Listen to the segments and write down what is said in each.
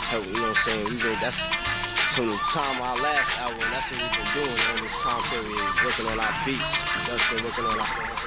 help, you know what I'm saying? That's from the time our last album, that's what we've been doing on this time period, working on our beats. That's been working on our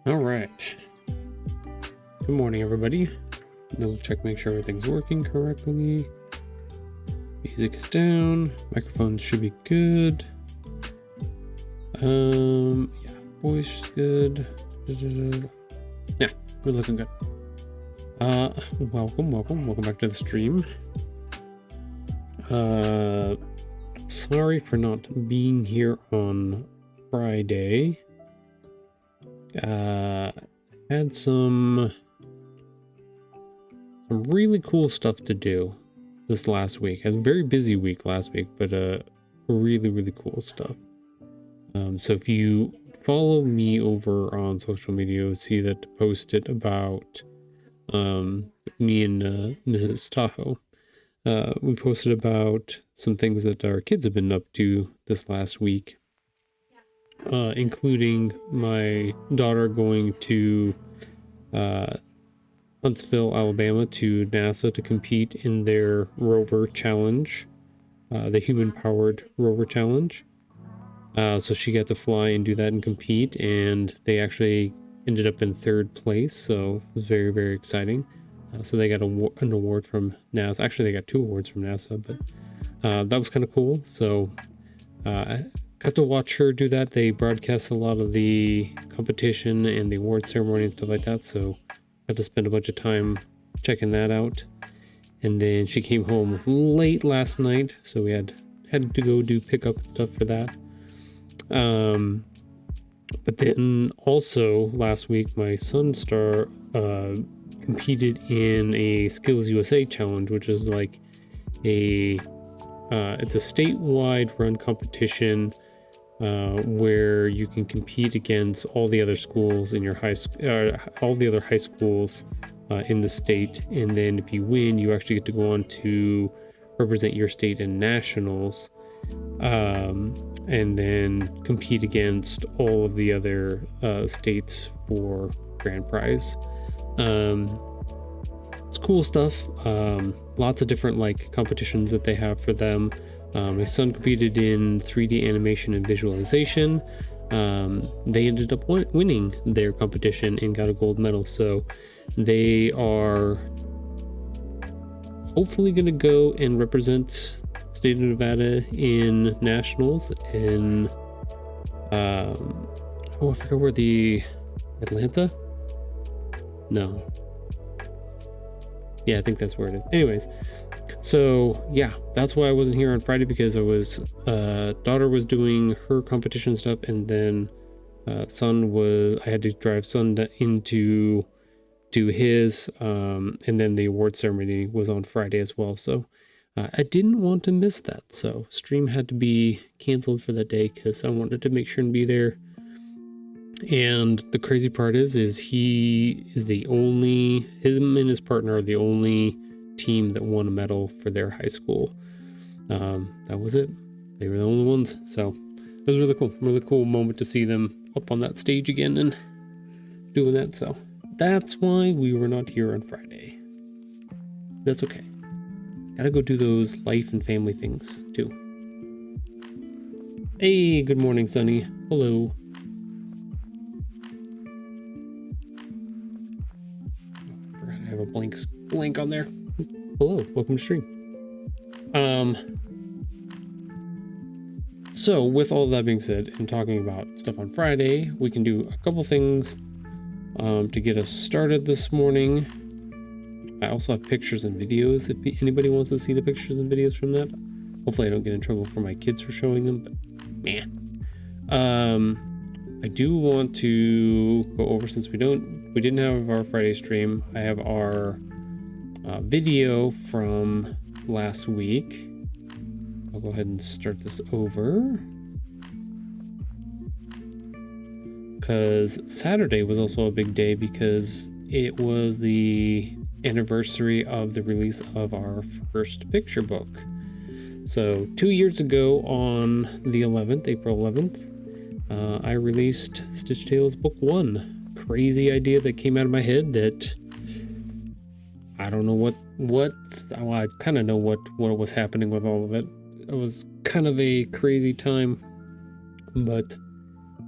All right. Good morning, everybody. Double check, make sure everything's working correctly. Music's down. Microphones should be good. Yeah, voice is good. Yeah, we're looking good. Welcome back to the stream. Sorry for not being here on Friday. Had some really cool stuff to do this last week. Had a very busy week last week, but really cool stuff. So if you follow me over on social media, you'll see that I posted about me and Mrs. Tahoe. We posted about some things that our kids have been up to this last week. Including my daughter going to Huntsville, Alabama to NASA to compete in their rover challenge, the human-powered rover challenge. So she got to fly and do that and compete, and they actually ended up in third place, so it was very exciting. So they got an award from NASA. Actually, they got 2 awards from NASA, but that was kind of cool. So got to watch her do that. They broadcast a lot of the competition and the award ceremony and stuff like that, so got to spend a bunch of time checking that out. And then she came home late last night, so we had to go do pickup and stuff for that. But then also last week, my son competed in a Skills USA challenge, which is like it's a statewide run competition where you can compete against all the other schools in your all the other high schools in the state, and then if you win, you actually get to go on to represent your state in nationals, and then compete against all of the other states for grand prize. It's cool stuff. Lots of different like competitions that they have for them. My son competed in 3D animation and visualization. They ended up winning their competition and got a gold medal. So they are hopefully going to go and represent state of Nevada in nationals in I forgot where Atlanta? No. Yeah, I think that's where it is. Anyways, so yeah, that's why I wasn't here on Friday, because daughter was doing her competition stuff, and then I had to drive son into his, and then the award ceremony was on Friday as well. So I didn't want to miss that. So stream had to be canceled for that day because I wanted to make sure and be there. And the crazy part is him and his partner are the only team that won a medal for their high school. That was it. They were the only ones. So it was really cool moment to see them up on that stage again and doing that. So that's why we were not here on Friday. That's okay. gotta go do those life and family things too. Hey, good morning, Sunny. Hello. Forgot I have a blank on there. Hello, welcome to stream. So with all that being said, and talking about stuff on Friday, we can do a couple things to get us started this morning. I also have pictures and videos if anybody wants to see the pictures and videos from that. Hopefully I don't get in trouble for my kids for showing them, but man. I do want to go over, since we didn't have our Friday stream, I have our video from last week. I'll go ahead and start this over, because Saturday was also a big day because it was the anniversary of the release of our first picture book. So 2 years ago on the 11th, April 11th, I released Stitch Tales Book 1. Crazy idea that came out of my head that I don't know well, I kind of know what was happening with all of it. It was kind of a crazy time, but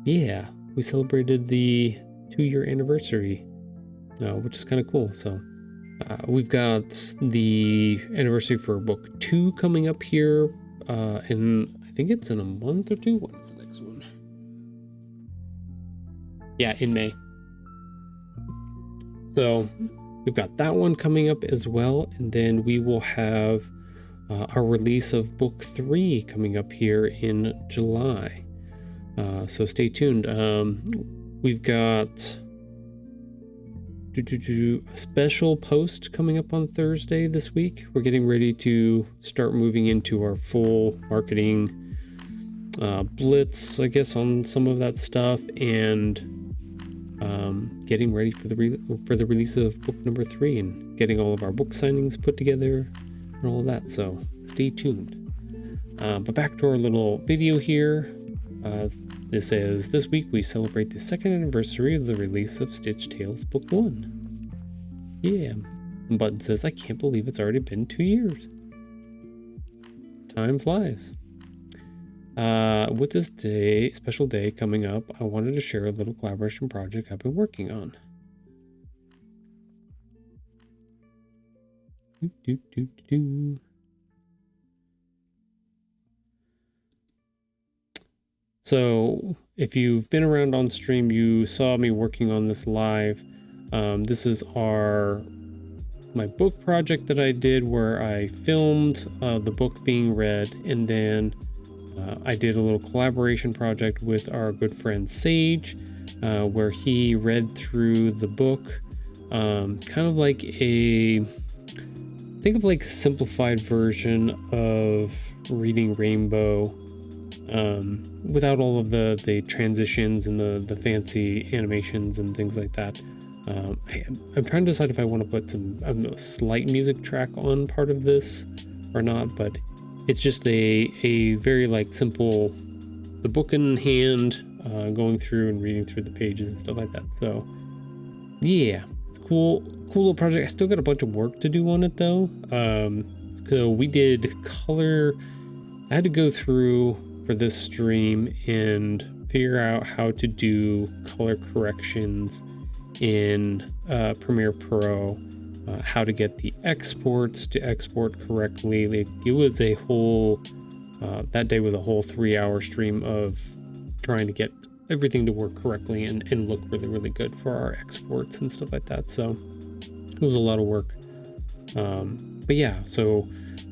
yeah, we celebrated the 2-year anniversary, which is kind of cool. So we've got the anniversary for book 2 coming up here, and I think it's in a month or two. What is the next one? Yeah, in May. So we've got that one coming up as well, and then we will have our release of book 3 coming up here in July. So stay tuned. We've got a special post coming up on Thursday this week. We're getting ready to start moving into our full marketing blitz, I guess, on some of that stuff, and getting ready for the release of book number 3 and getting all of our book signings put together and all of that. So stay tuned. But back to our little video here. This says, this week we celebrate the 2nd anniversary of the release of Stitch Tales Book 1. Yeah. And Button says, I can't believe it's already been 2 years. Time flies. With this special day coming up, I wanted to share a little collaboration project I've been working on. So if you've been around on stream, you saw me working on this live. This is my book project that I did, where I filmed the book being read, and then I did a little collaboration project with our good friend Sage, where he read through the book, kind of like think of like a simplified version of Reading Rainbow, without all of the transitions and the fancy animations and things like that. I'm trying to decide if I want to put a slight music track on part of this or not, but it's just a very like simple, the book in hand, going through and reading through the pages and stuff like that. So yeah, cool little project. I still got a bunch of work to do on it though. So we did color. I had to go through for this stream and figure out how to do color corrections in Premiere Pro, how to get the exports to export correctly. Like, it was a whole that day was a whole 3-hour stream of trying to get everything to work correctly and look really, really good for our exports and stuff like that. So it was a lot of work. But yeah, so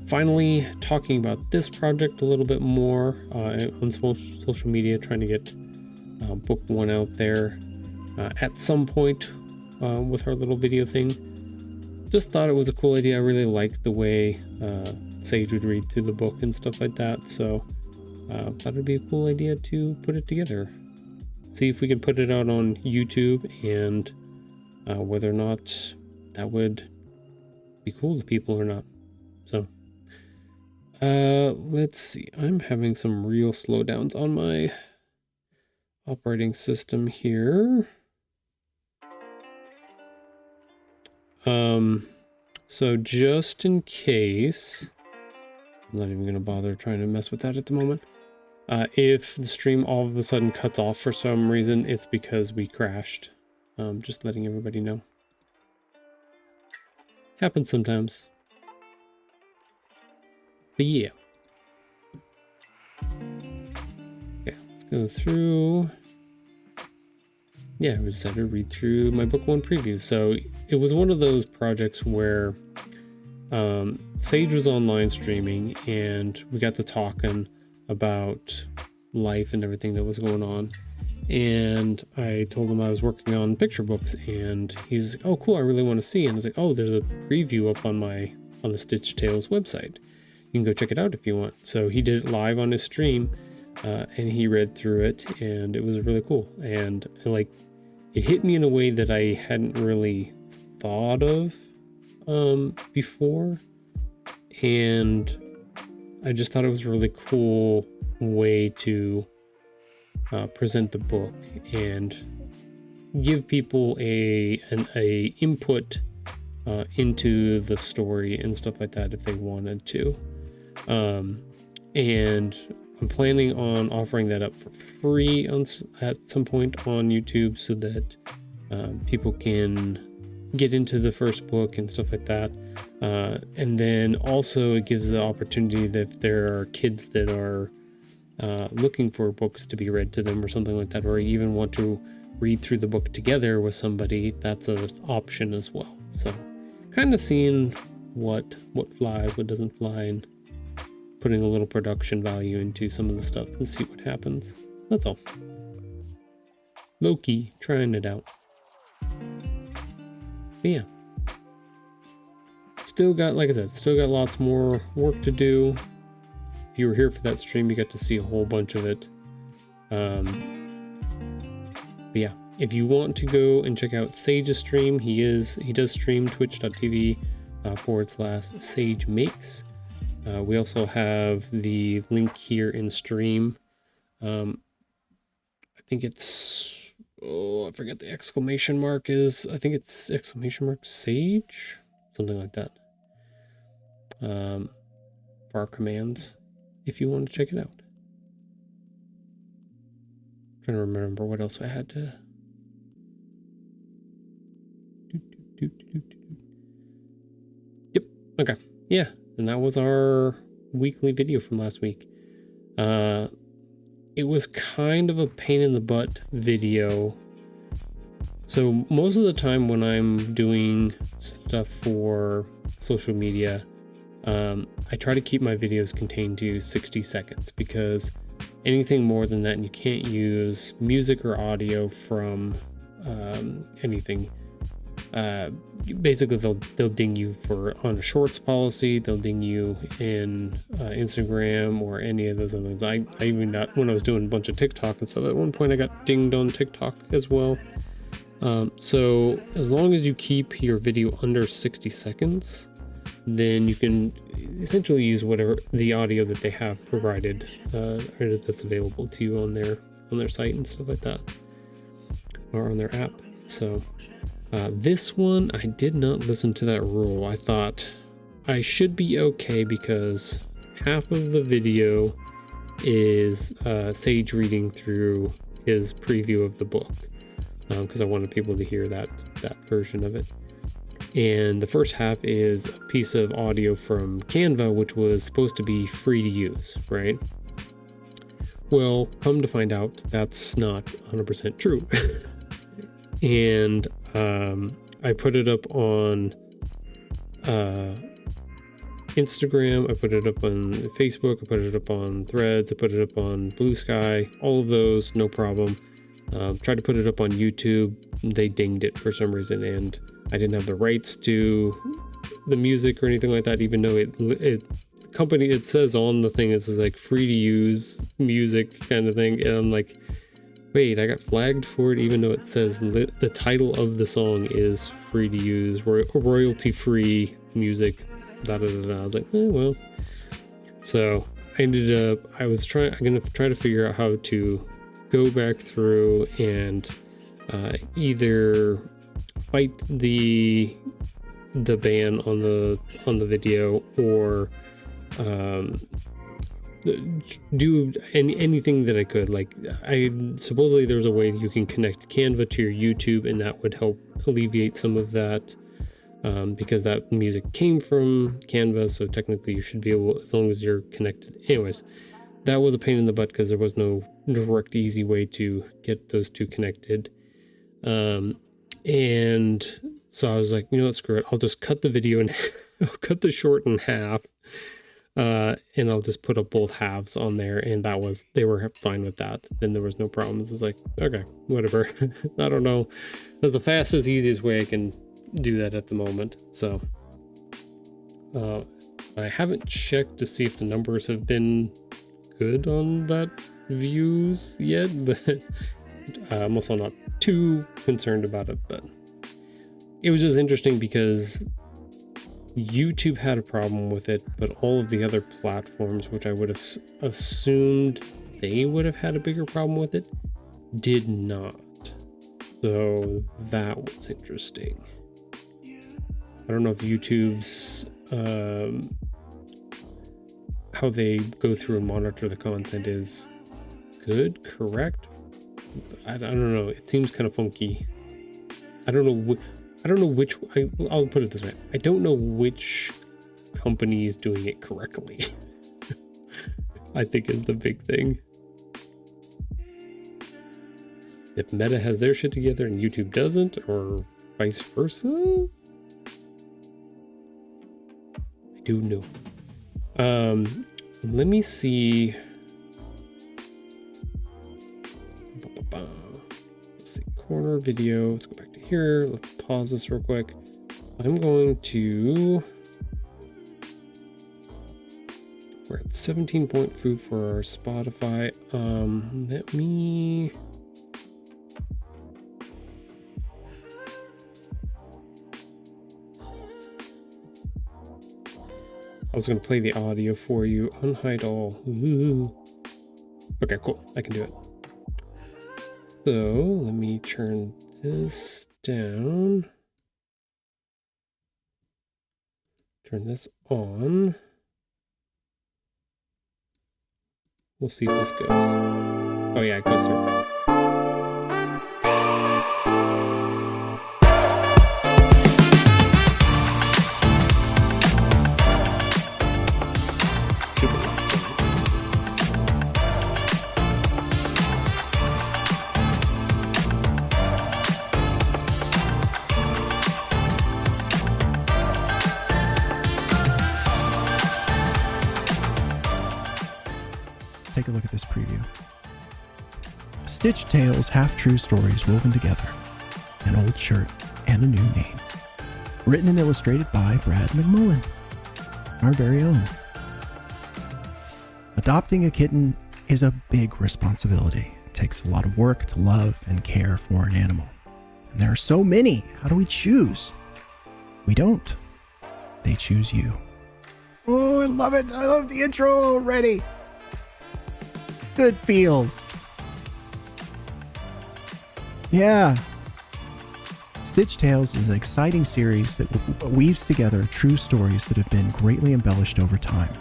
finally talking about this project a little bit more on social media, trying to get book 1 out there at some point with our little video thing. Just thought it was a cool idea. I really liked the way Sage would read through the book and stuff like that. So thought it'd be a cool idea to put it together. See if we can put it out on YouTube, and whether or not that would be cool to people or not. So let's see. I'm having some real slowdowns on my operating system here. So just in case, I'm not even going to bother trying to mess with that at the moment. If the stream all of a sudden cuts off for some reason, it's because we crashed. Just letting everybody know. Happens sometimes. But yeah. Okay, let's go through. Yeah, we decided to read through my book one preview. So it was one of those projects where Sage was online streaming and we got to talking about life and everything that was going on. And I told him I was working on picture books, and he's like, oh cool, I really want to see. And I was like, oh, there's a preview up on the Stitch Tales website. You can go check it out if you want. So he did it live on his stream, and he read through it, and it was really cool. And like, it hit me in a way that I hadn't really thought of before. And I just thought it was a really cool way to present the book and give people a input into the story and stuff like that if they wanted to. And I'm planning on offering that up for free at some point on YouTube so that people can get into the first book and stuff like that. And then also it gives the opportunity that if there are kids that are looking for books to be read to them or something like that, or even want to read through the book together with somebody, that's an option as well. So kind of seeing what flies, what doesn't fly, and putting a little production value into some of the stuff and see what happens. That's all. Low-key, trying it out. But yeah. Still got, like I said, still got lots more work to do. If you were here for that stream, you got to see a whole bunch of it. But yeah, if you want to go and check out Sage's stream, he does stream twitch.tv /Sage Makes. We also have the link here in stream. I think it's, I forget the exclamation mark is. I think it's exclamation mark Sage, something like that. For our commands, if you want to check it out. I'm trying to remember what else I had to. Yep. Okay. Yeah. And that was our weekly video from last week. It was kind of a pain in the butt video. So most of the time when I'm doing stuff for social media, I try to keep my videos contained to 60 seconds because anything more than that, and you can't use music or audio from anything. Basically, they'll ding you on a shorts policy. They'll ding you in Instagram or any of those other things. I even got, when I was doing a bunch of TikTok and stuff, at one point I got dinged on TikTok as well. So as long as you keep your video under 60 seconds, then you can essentially use whatever the audio that they have provided or that's available to you on their site and stuff like that, or on their app. So this one, I did not listen to that rule. I thought I should be okay because half of the video is Sage reading through his preview of the book, because I wanted people to hear that version of it. And the first half is a piece of audio from Canva, which was supposed to be free to use, right? Well, come to find out, that's not 100% true. And I put it up on Instagram, I put it up on Facebook, I put it up on Threads, I put it up on Blue Sky, all of those, no problem. Tried to put it up on YouTube, they dinged it for some reason, and I didn't have the rights to the music or anything like that, even though it says on the thing, this is like free to use music kind of thing. And I'm like, wait, I got flagged for it, even though it says the title of the song is free to use, royalty free music, I was like, oh, well. So I ended up, I'm going to try to figure out how to go back through and either fight the ban on the video, or do anything that I could. Like, I supposedly there's a way you can connect Canva to your YouTube, and that would help alleviate some of that, because that music came from Canva, so technically you should be able, as long as you're connected. Anyways, that was a pain in the butt because there was no direct, easy way to get those two connected. And so I was like, you know what, screw it. I'll just cut the video and I'll cut the short in half. And I'll just put up both halves on there, and they were fine with that. Then there was no problems. It's like, okay, whatever. I don't know. That's the fastest, easiest way I can do that at the moment. So, I haven't checked to see if the numbers have been good on that views yet, but I'm also not too concerned about it. But it was just interesting because YouTube had a problem with it, but all of the other platforms, which I would have assumed they would have had a bigger problem with it, did not. So that was interesting. I don't know if YouTube's how they go through and monitor the content is good, correct? I don't know. It seems kind of funky. I don't know which, I'll put it this way. I don't know which company is doing it correctly. I think is the big thing. If Meta has their shit together and YouTube doesn't, or vice versa. I do know. Let me see. Let's see, corner video. Let's go back to here. Let's pause this real quick. I'm going to, we're at 17.4 for our Spotify. Let me, I was going to play the audio for you. Unhide all. Ooh. Okay, cool. I can do it. So let me turn this down. Turn this on. We'll see if this goes. Oh yeah, it goes through. Take a look at this preview. Stitched tales, half-true stories woven together. An old shirt and a new name. Written and illustrated by Brad McMullen, our very own. Adopting a kitten is a big responsibility. It takes a lot of work to love and care for an animal. And there are so many. How do we choose? We don't. They choose you. Oh, I love it. I love the intro already. Good feels. Yeah. Stitched Tales is an exciting series that weaves together true stories that have been greatly embellished over time.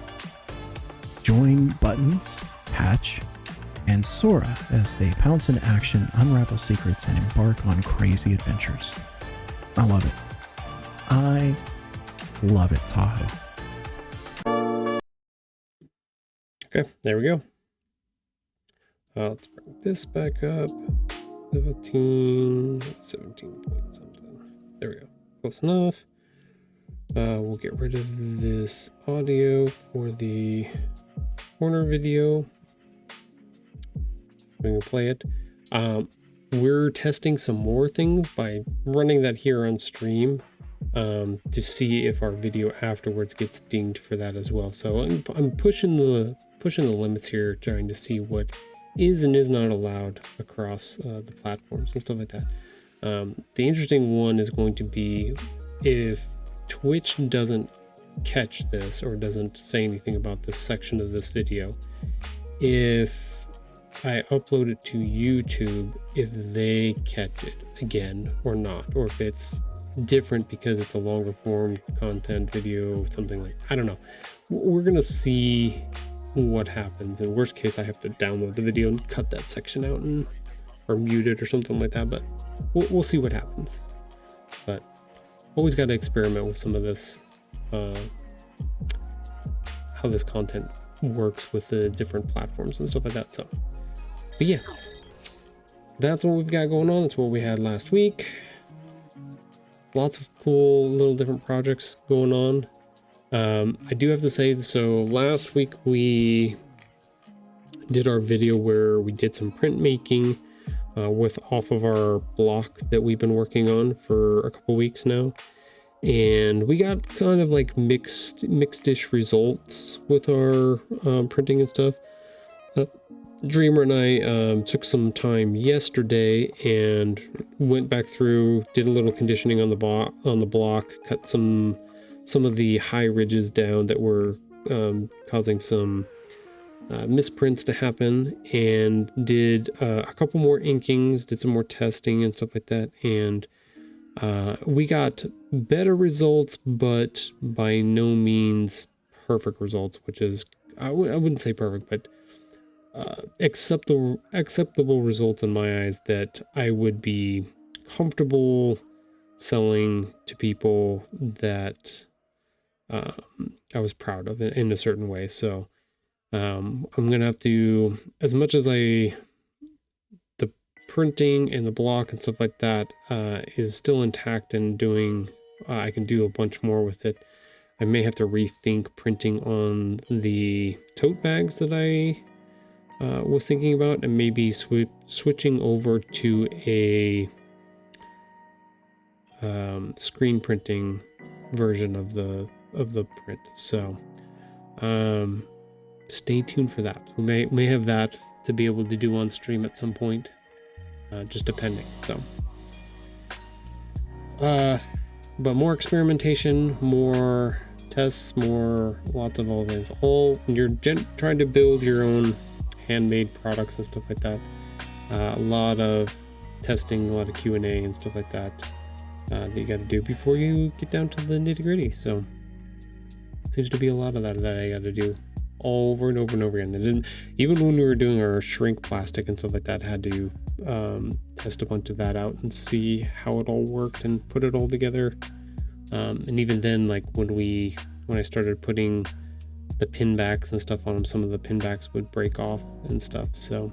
Join Buttons, Patch, and Sora as they pounce into action, unravel secrets, and embark on crazy adventures. I love it. I love it, Tahoe. Okay, there we go. Let's bring this back up. 17 point something. There we go. Close enough. We'll get rid of this audio for the corner video. We can play it. We're testing some more things by running that here on stream, to see if our video afterwards gets dinged for that as well. So I'm pushing the limits here, trying to see what is and is not allowed across the platforms and stuff like that. The interesting one is going to be if Twitch doesn't catch this or doesn't say anything about this section of this video, if I upload it to YouTube, if they catch it again or not, or if it's different because it's a longer form content video or something like, I don't know. we're gonna see what happens. In worst case, I have to download the video and cut that section out and or mute it or something like that, but we'll see what happens. But always got to experiment with some of this, how this content works with the different platforms and stuff like that. So, but yeah, that's what we've got going on. That's what we had last week. Lots of cool little different projects going on. I do have to say, so last week we did our video where we did some printmaking with off of our block that we've been working on for a couple weeks now, and we got kind of like mixed-ish results with our printing and stuff. Dreamer and I took some time yesterday and went back through, did a little conditioning on the block, cut some of the high ridges down that were causing some misprints to happen, and did a couple more inkings, did some more testing and stuff like that, and we got better results, but by no means perfect results, which is, I wouldn't say perfect, but acceptable results in my eyes that I would be comfortable selling to people, that I was proud of it in a certain way. So I'm gonna have to, as much as the printing and the block and stuff like that is still intact and doing, I can do a bunch more with it. I may have to rethink printing on the tote bags that I was thinking about, and maybe switching over to a screen printing version of the print. So stay tuned for that. We may have that to be able to do on stream at some point, just depending. So but more experimentation, more tests, lots of all things. All when you're trying to build your own handmade products and stuff like that, a lot of testing, a lot of Q&A and stuff like that that you got to do before you get down to the nitty-gritty. So seems to be a lot of that I got to do over and over and over again. And then even when we were doing our shrink plastic and stuff like that, had to test a bunch of that out and see how it all worked and put it all together. And even then, like when I started putting the pin backs and stuff on them, some of the pin backs would break off and stuff. So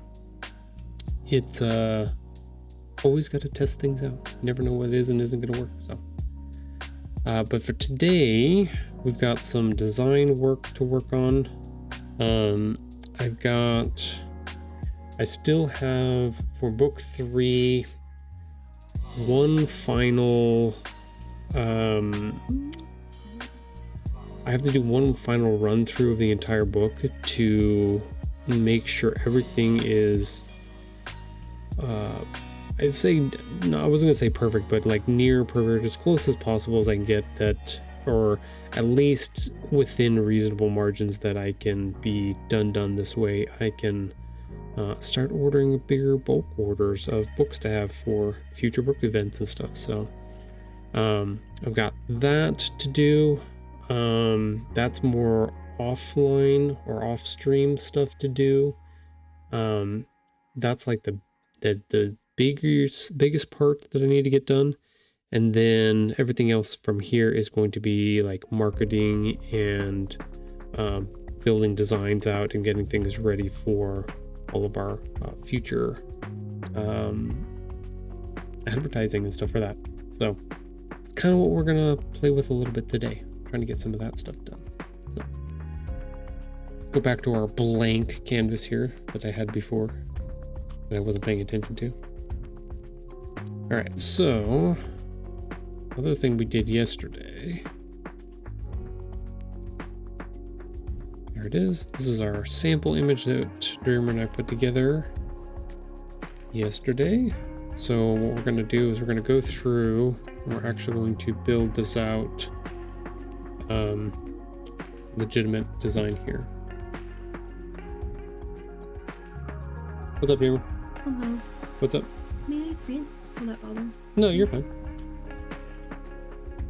it's always got to test things out. You never know what is and isn't going to work. So but for today, we've got some design work to work on. I still have for book 3 one final I have to do one final run through of the entire book to make sure everything is I'd say, no, I wasn't gonna say perfect, but like near perfect, as close as possible as I can get that, or at least within reasonable margins that I can be done this way. I can start ordering bigger bulk orders of books to have for future book events and stuff. So I've got that to do. That's more offline or off stream stuff to do. That's like the biggest part that I need to get done. And then everything else from here is going to be like marketing and building designs out and getting things ready for all of our future advertising and stuff for that. So it's kind of what we're gonna play with a little bit today, trying to get some of that stuff done. So let's go back to our blank canvas here that I had before that I wasn't paying attention to. All right, so another thing we did yesterday. There it is. This is our sample image that Dreamer and I put together yesterday. So what we're going to do is we're going to go through, we're actually going to build this out, legitimate design here. What's up, Dreamer? Hello. What's up? May I print? Will that bother? No, you're fine.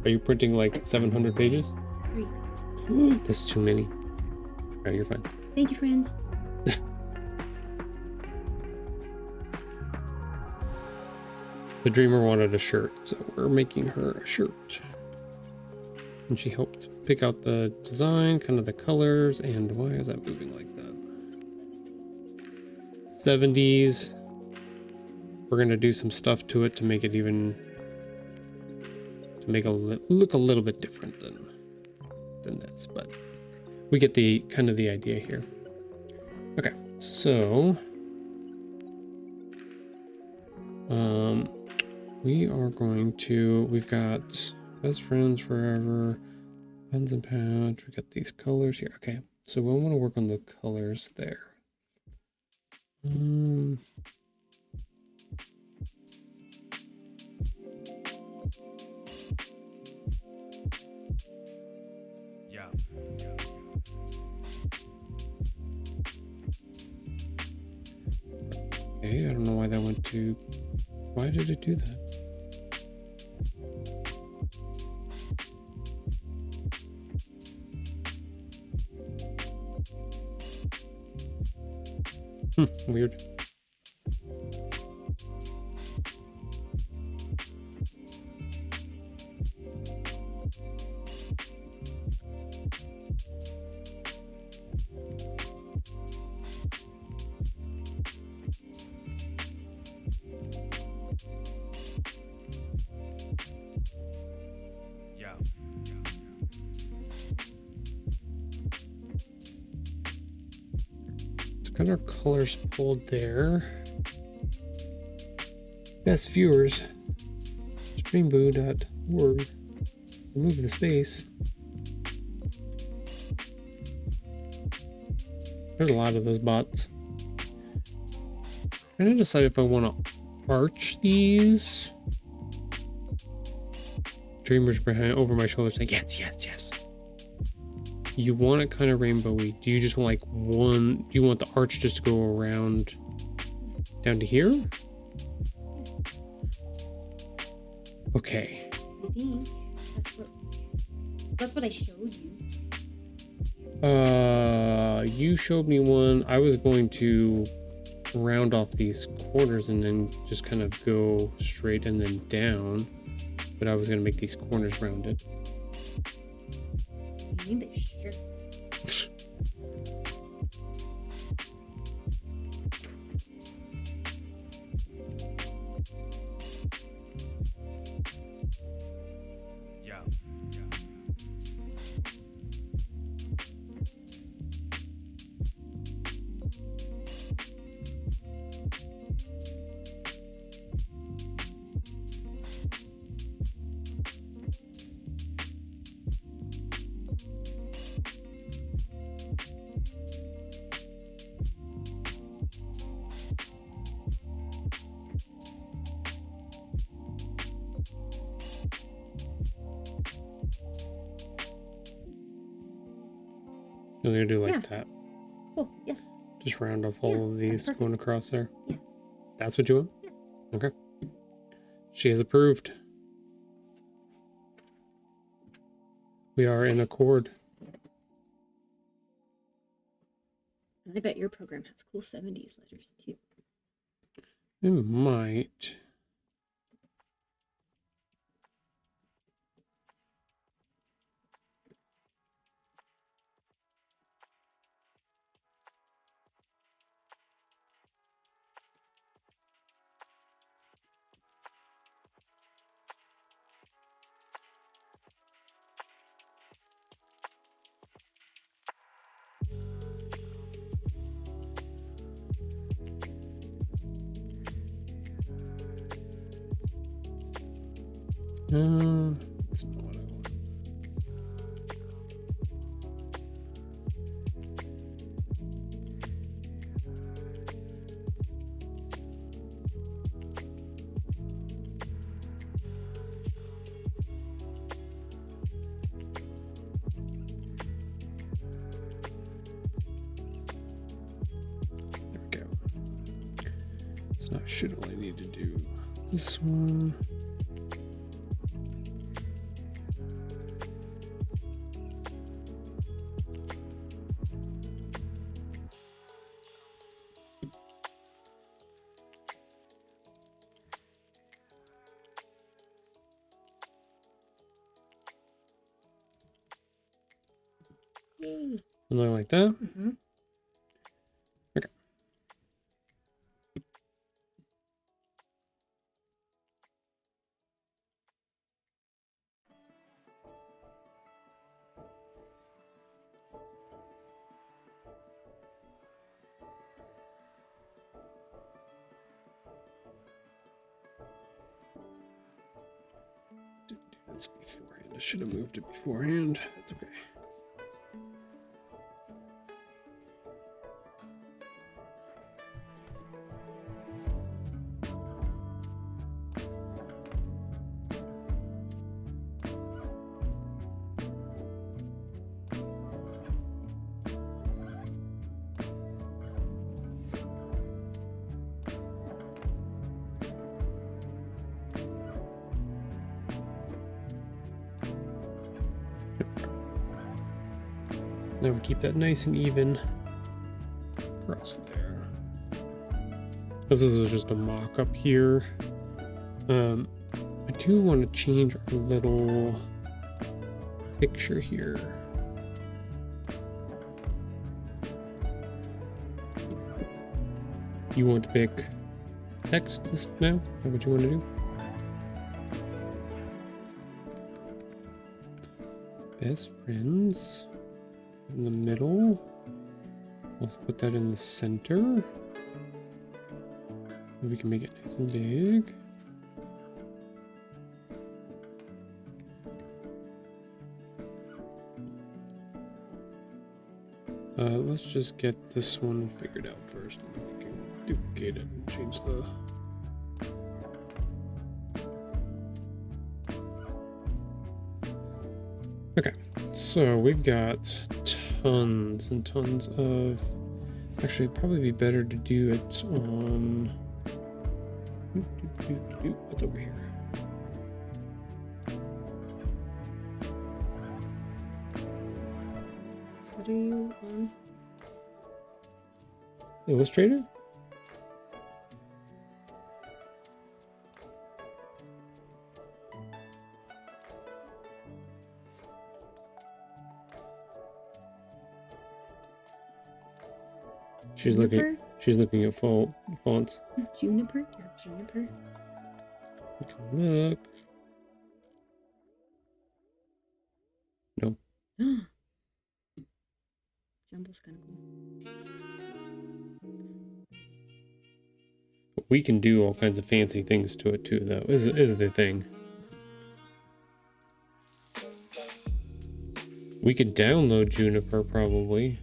Are you printing like 700 pages? 3. That's too many. Right, you're fine. Thank you, friends. The dreamer wanted a shirt, so we're making her a shirt. And she helped pick out the design, kind of the colors, and why is that moving like that? 70s. We're gonna do some stuff to it to make it even, to make it look a little bit different than this, but we get the kind of the idea here. Okay, so we are going to, we've got best friends forever, pens and pads, we got these colors here. Okay, so we want to work on the colors there. Okay, I don't know why that went to, why did it do that? Weird. Got our colors pulled there. Best viewers, streambo.org. Remove the space. There's a lot of those bots. I'm trying to decide if I want to arch these. Dreamers behind over my shoulder saying yes, yes, yes. You want it kind of rainbowy. Do you just want like one? Do you want the arch just to go around down to here? Okay. I think that's what I showed you. You showed me one. I was going to round off these corners and then just kind of go straight and then down, but I was going to make these corners rounded. You need this shirt. You're gonna do like that. Cool. Yes. Just round off all of these perfect. going across there. Yeah. That's what you want? Yeah. Okay. She has approved. We are in accord. I bet your program has cool 70s letters too. It might. That's not what I want. There we go. So I should only need to do this one. Something like that. Mm-hmm. Okay. Didn't do this beforehand. I should have moved it beforehand. That's okay. Now we keep that nice and even across there. This is just a mock up here. I do want to change our little picture here. You want to pick text this now? Is that what you want to do? Best friends in the middle. Let's put that in the center. We can make it nice and big. Let's just get this one figured out first, and then we can duplicate it and change the... Okay, so we've got tons and tons of... Actually, it'd probably be better to do it on... What's over here? What are you on? Illustrator? She's looking at fonts. Juniper? You're Juniper? Let's look. No. Jumble's kind of cool. We can do all kinds of fancy things to it too, though. Is the thing. We could download Juniper probably.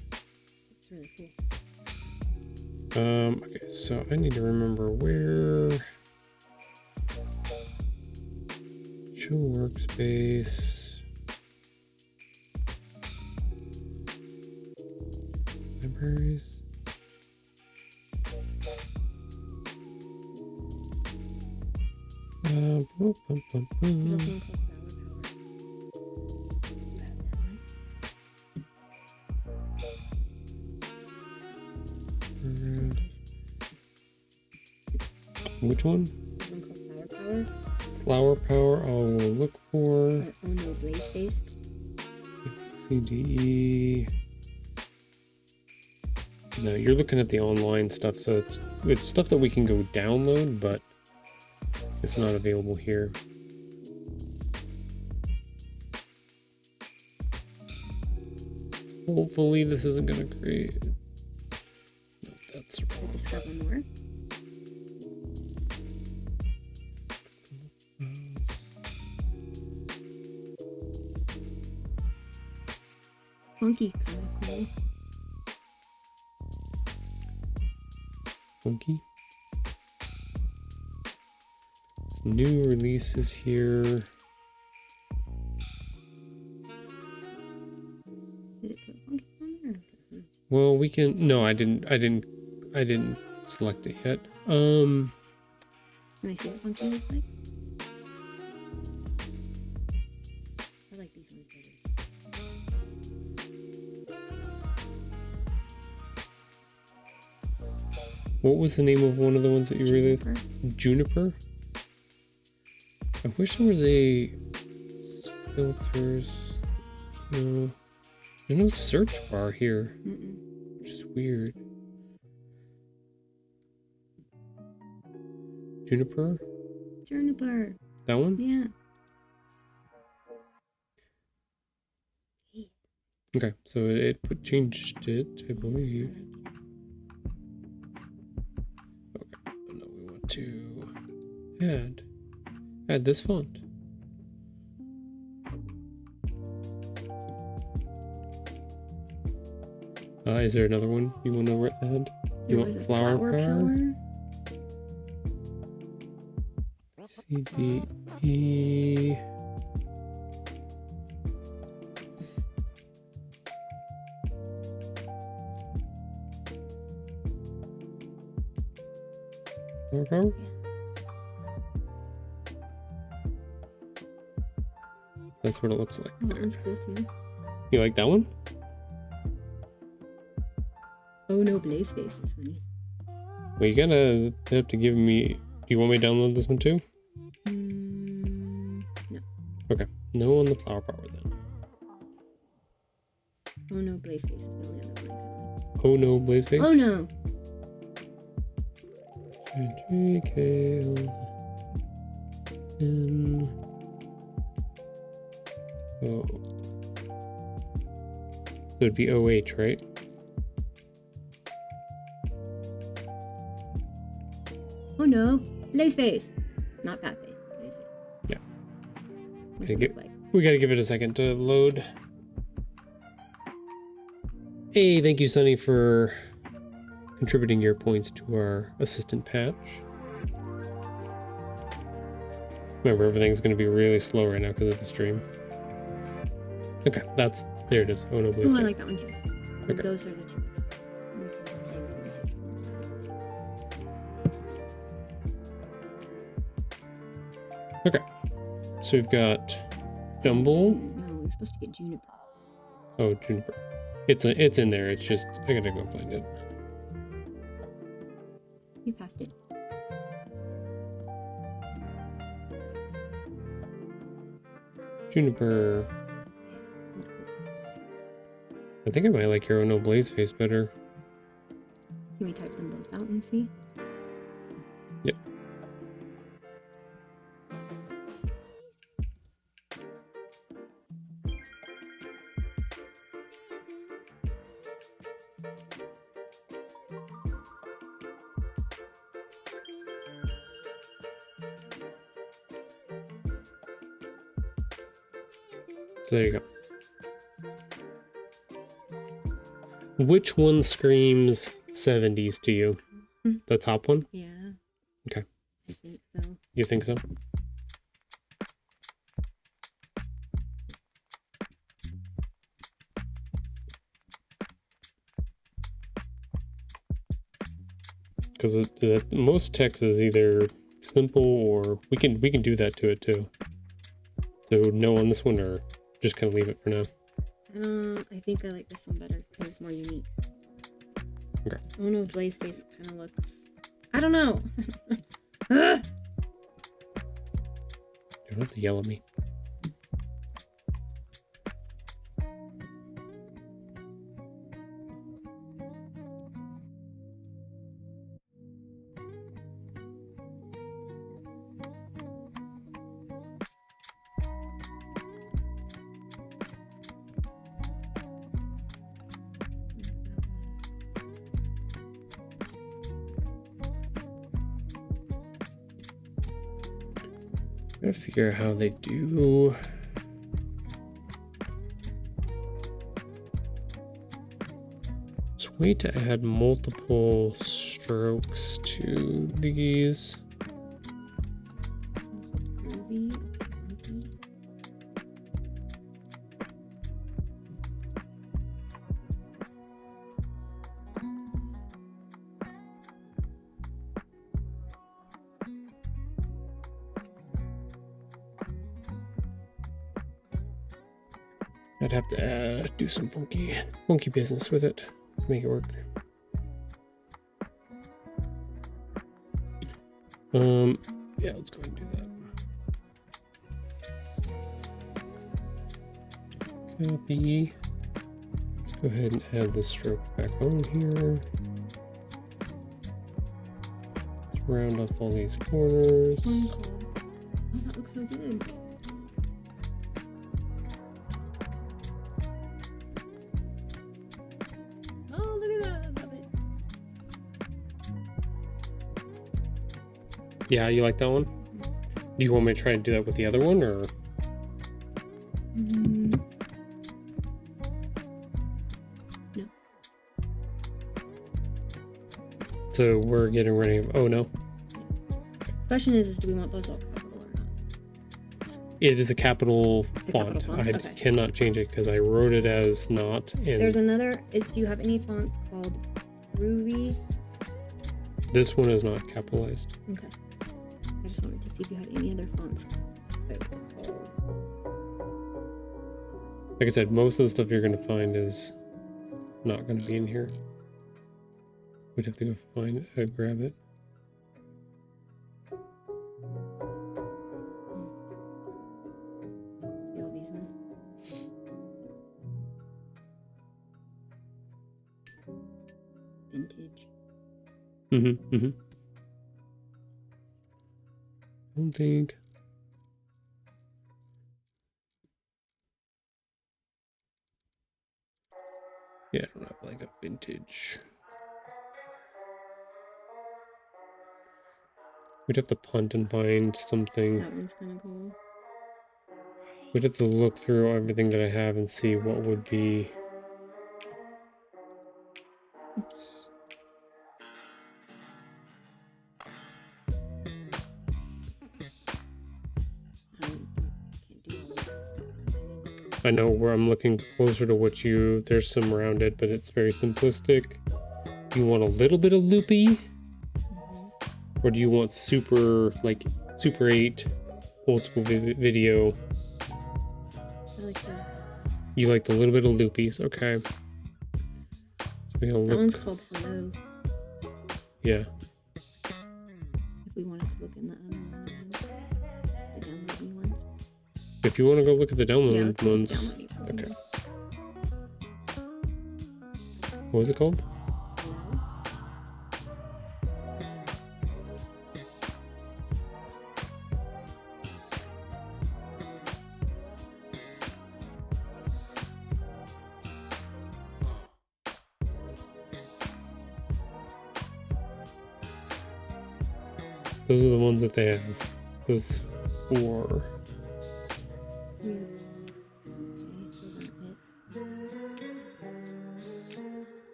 It's really cool. Okay, so I need to remember where. Show workspace. Libraries. There's one called Flower Power. Which one? There's one called Flower Power. Flower Power. I will look for. Or no, Blaze Space. CDE. No, you're looking at the online stuff, so it's stuff that we can go download, but it's not available here. Hopefully this isn't going to create... No, that's To wrong. discover more. Funky, kind of cool. Funky. Some new releases here. Did it put funky on there? Well, we can... No, I didn't select it yet. Can I see what funky looks like? I like these ones better. What was the name of one of the ones that you really... Juniper. Juniper? I wish there was a filters. No. There's no search bar here, Mm-mm. which is weird. Juniper? Juniper. That one? Yeah. Hey. Okay, so it changed it, I believe. Okay, but now we want to add this font. Is there another one you want to add? You want flower power? C D E. Flower power? That's what it looks like. Oh, that There. one's cool too. You like that one? Oh no, Blaze Face is funny. Well, you gotta have to give me. Do you want me to download this one too? No. Okay. No on the flower power then. Oh no, Blaze Face is the only other one. Oh no, Blaze Face? Oh no. JKL N O. So it'd be OH, right? Oh no, Blaze Face. Not that face. Blaze Face. Yeah. What's it Okay, look like? We gotta give it a second to load. Hey, thank you, Sunny, for contributing your points to our assistant patch. Remember, everything's going to be really slow right now because of the stream. Okay, there it is. Oh no, Blaze Oh, I Face. like that one too. Okay. Those are the two. We can play with and see. Okay, so we've got Jumble. No, we're supposed to get Juniper. Oh, Juniper. It's in there. It's just I gotta go find it. You passed it. Juniper. That's cool. I think I might like your Oh no, Blaze Face better. Can we type them both out and see? Yep. So there you go. Which one screams 70s to you? Hmm. The top one? Yeah. Okay. I think so. You think so? Because most text is either simple or we can do that to it too. So no on this one, or just kind of leave it for now. I think I like this one better because it's more unique. Okay. I don't know if Blaze Face kind of looks. I don't know. Ah! You don't have to yell at me. Gotta figure out how they do. There's a way to add multiple strokes to these. Groovy. I'd have to do some funky business with it to make it work. Yeah, let's go ahead and do that. Copy. Go ahead and add the stroke back on here. Let's round off all these corners. Oh, that looks so good. Oh, look at that. I love it. Yeah, you like that one? Do you want me to try to do that with the other one, or? No. So we're getting ready. Oh no, Question is do we want those all capital or not? it is a capital A font. capital font? I Okay. cannot change it because I wrote it as not. And There's another. Do you have any fonts called Groovy? this one is not capitalized. Okay. I just wanted to see if you had any other fonts. Like I said, most of the stuff you're going to find is not going to be in here. We'd have to go find it, grab it. See all these ones? Vintage. I don't think. Yeah, I don't have like a vintage. We'd have to punt and find something. That one's kind of cool. We'd have to look through everything that I have and see what would be. Oops. Can't do all of those. I know where I'm looking closer to what you. There's some rounded, but it's very simplistic. You want a little bit of loopy, or do you want super like Super 8 old school video? I like the. You like the little bit of loopies, okay? So we're gonna That look. one's called Hello. Yeah. If we wanted to look in the other one, the downloading ones. If you want to go look at the download Yeah, let's look at the ones, downloading ones. okay. What was it called? Hello. Those are the ones that they have. Those 4. Weird. Okay, those aren't it.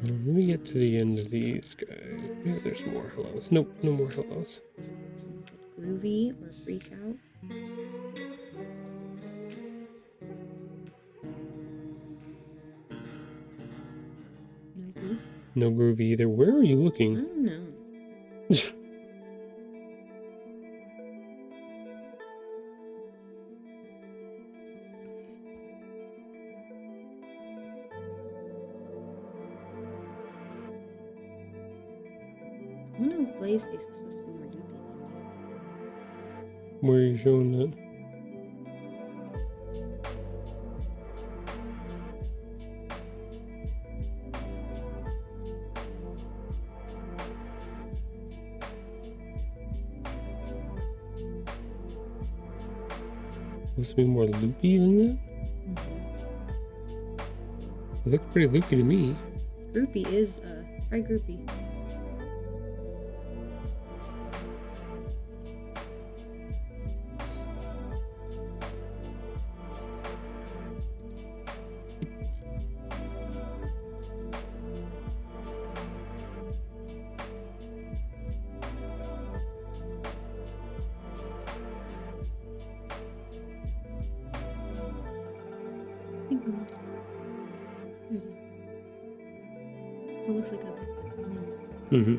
Let me get to the end of these guys. Maybe there's more hellos. Nope, no more hellos. Groovy or Freak Out. No groove? No groovy either. Where are you I looking? don't know. I don't know if Blaze Face was supposed to be more doopy than Where are you showing that? Supposed to be more loopy than that? It looked pretty loopy to me. Groupie is, try Groupie. It looks like a Mm-hmm.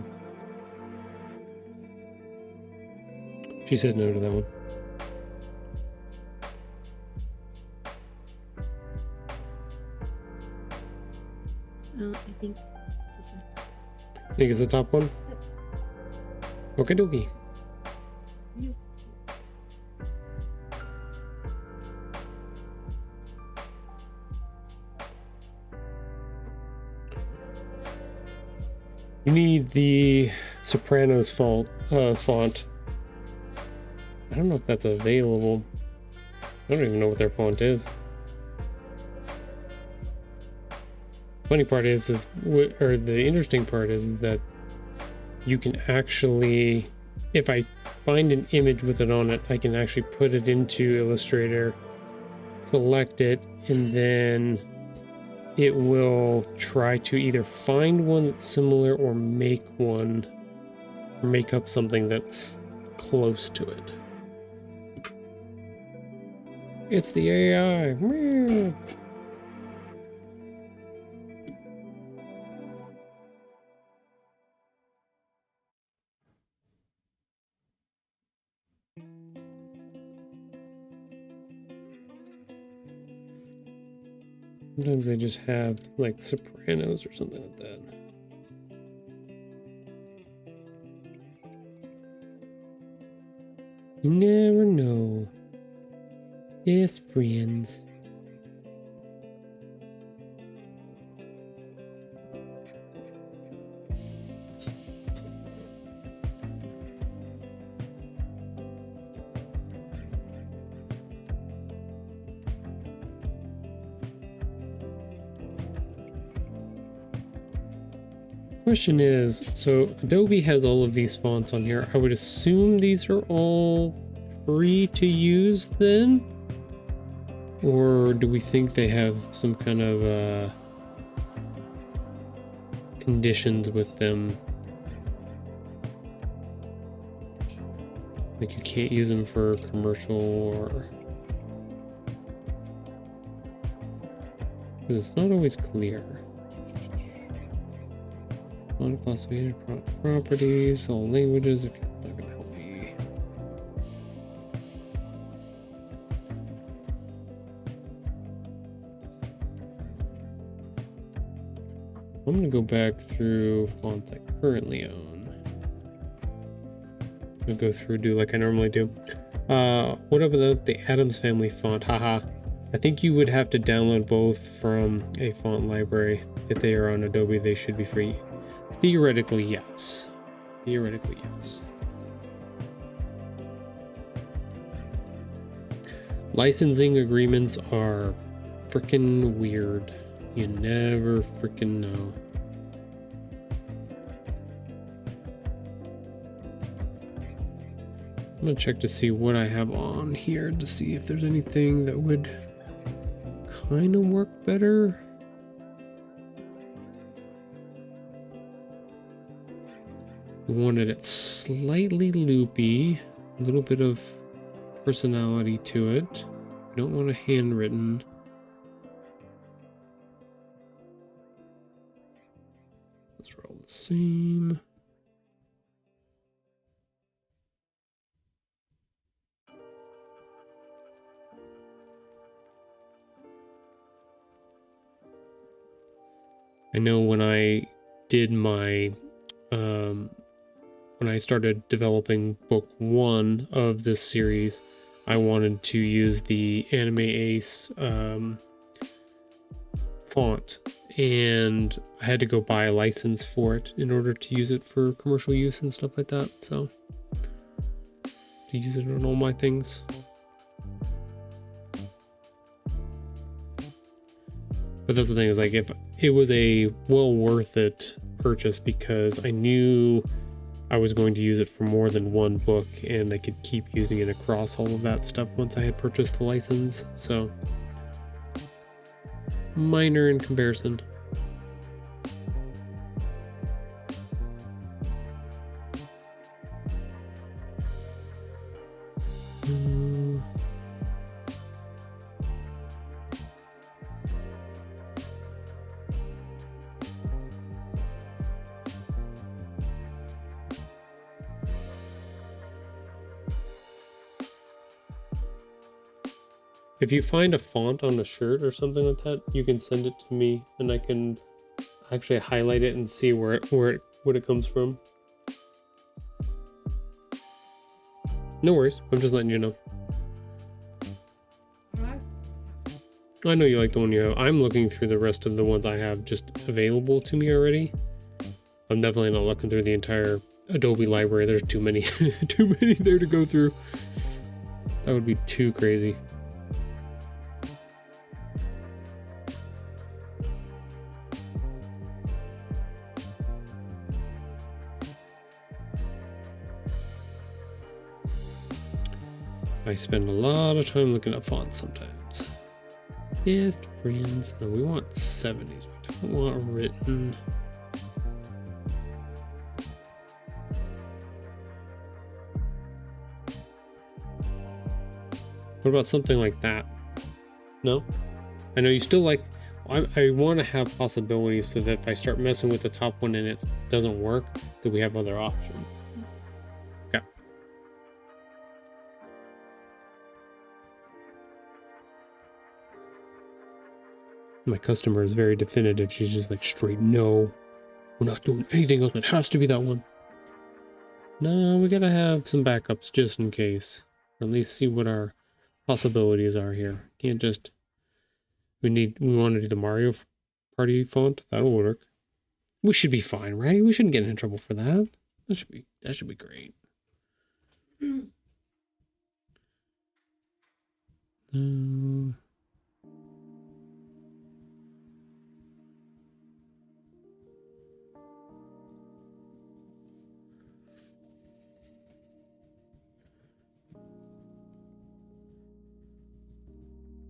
She said no to that one. I think it's this one. Think it's the top one? Okie dokie. Yep. You need the Sopranos font. I don't know if that's available. I don't even know what their font is. Funny part is or the interesting part is that you can actually, if I find an image with it on it, I can actually put it into Illustrator, select it, and then it will try to either find one that's similar or make one, or make up something that's close to it. It's the AI. Meow. Sometimes they just have like Sopranos or something like that. You never know. Best friends. Question is, so Adobe has all of these fonts on here. I would assume these are all free to use then? Or do we think they have some kind of conditions with them? Like you can't use them for commercial or... It's not always clear. Font classification properties, all languages. Okay, not gonna help me. I'm gonna go back through fonts I currently own. I'm gonna go through, do like I normally do. What about the Addams Family font? Haha. I think you would have to download both from a font library. If they are on Adobe, they should be free. Theoretically, yes. Theoretically, yes. Licensing agreements are freaking weird. You never freaking know. I'm gonna check to see what I have on here to see if there's anything that would kind of work better. We wanted it slightly loopy, a little bit of personality to it. We don't want a handwritten. Those are all the same. I know when I did my when I started developing book 1 of this series, I wanted to use the Anime Ace font, and I had to go buy a license for it in order to use it for commercial use and stuff like that. So to use it on all my things. But that's the thing, is like, if it was a well worth it purchase, because I knew I was going to use it for more than one book and I could keep using it across all of that stuff once I had purchased the license. So minor in comparison. If you find a font on a shirt or something like that, you can send it to me and I can actually highlight it and see what it comes from. No worries, I'm just letting you know. I know you like the one you have. I'm looking through the rest of the ones I have just available to me already. I'm definitely not looking through the entire Adobe library. There's too many, too many there to go through. That would be too crazy. I spend a lot of time looking at fonts sometimes. Best friends. No, we want 70s. We don't want written. What about something like that? No? I know you still like... I want to have possibilities so that if I start messing with the top one and it doesn't work, that we have other options. Okay. My customer is very definitive. She's just like, straight no. We're not doing anything else. It has to be that one. No, we gotta have some backups just in case. Or at least see what our possibilities are here. Can't just... We want to do the Mario Party font. That'll work. We should be fine, right? We shouldn't get in trouble for that. That should be great.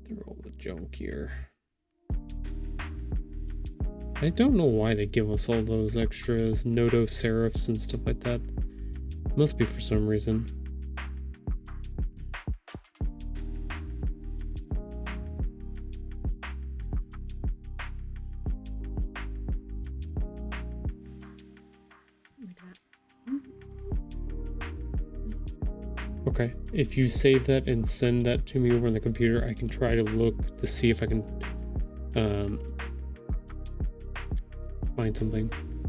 Through all the junk here. I don't know why they give us all those extras, noto serifs and stuff like that. Must be for some reason. Okay, if you save that and send that to me over on the computer, I can try to look to see if I can find something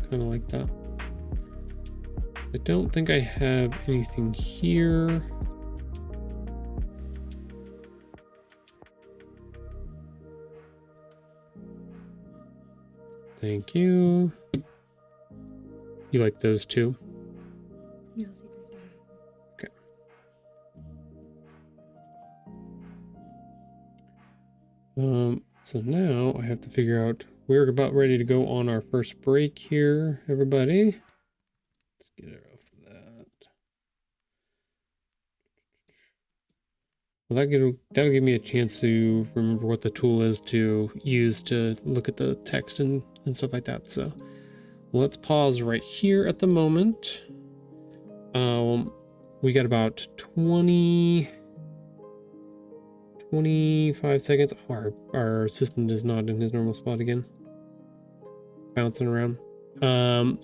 kind of like that. I don't think I have anything here. Thank you. You like those too? Yeah, I'll see if I can. So now I have to figure out, we're about ready to go on our first break here, everybody. Let's get it off of that. Well, that'll give me a chance to remember what the tool is to use to look at the text and stuff like that. So let's pause right here at the moment. We got about 25 seconds. Oh, our assistant is not in his normal spot again. Bouncing around.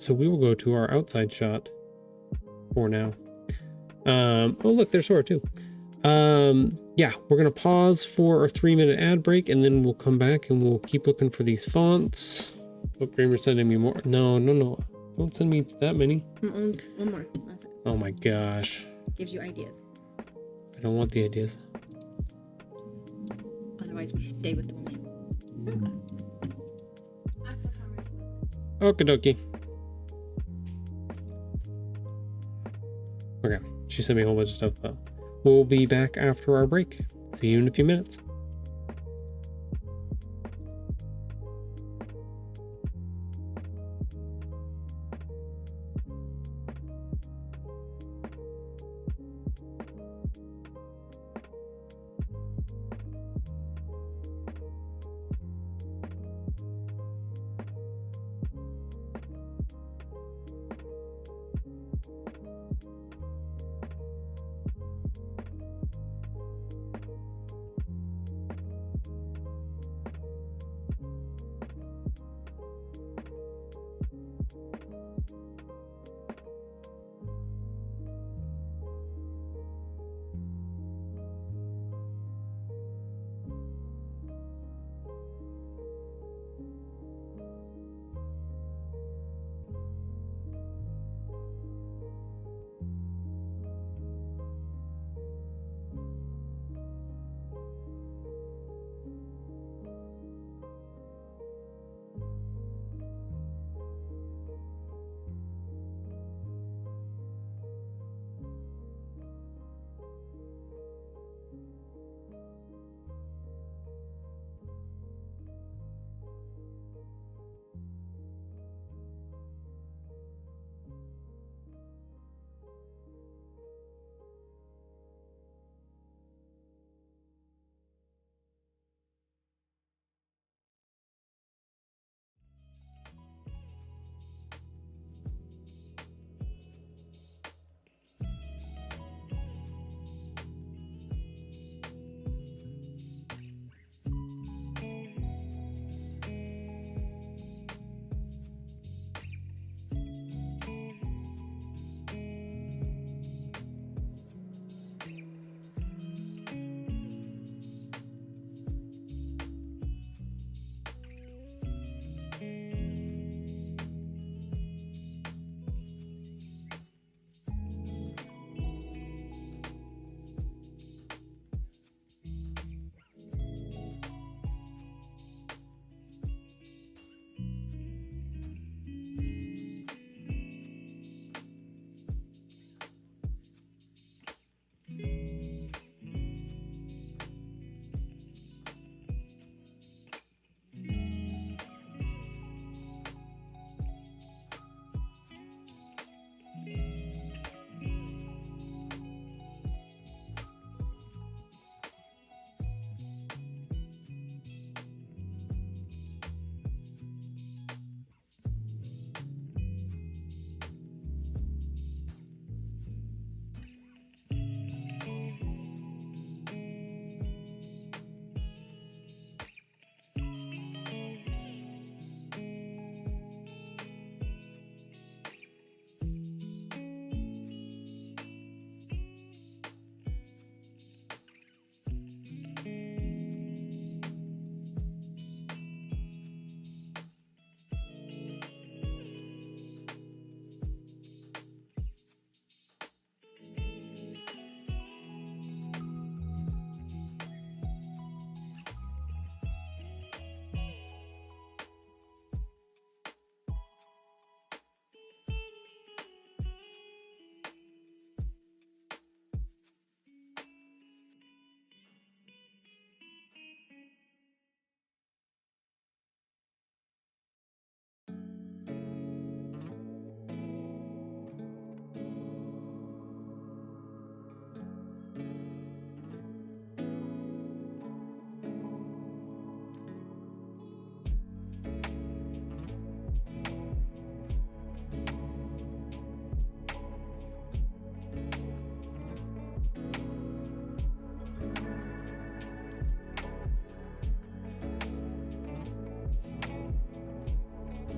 So we will go to our outside shot for now. Oh look, there's Sora too. Yeah, we're gonna pause for a 3-minute ad break and then we'll come back and we'll keep looking for these fonts. Oh, Kramer's sending me more. No. Don't send me that many. One more. That's it. Oh my gosh. Gives you ideas. I don't want the ideas. Otherwise, we stay with the woman. Okie dokie. Okay, she sent me a whole bunch of stuff though. We'll be back after our break. See you in a few minutes.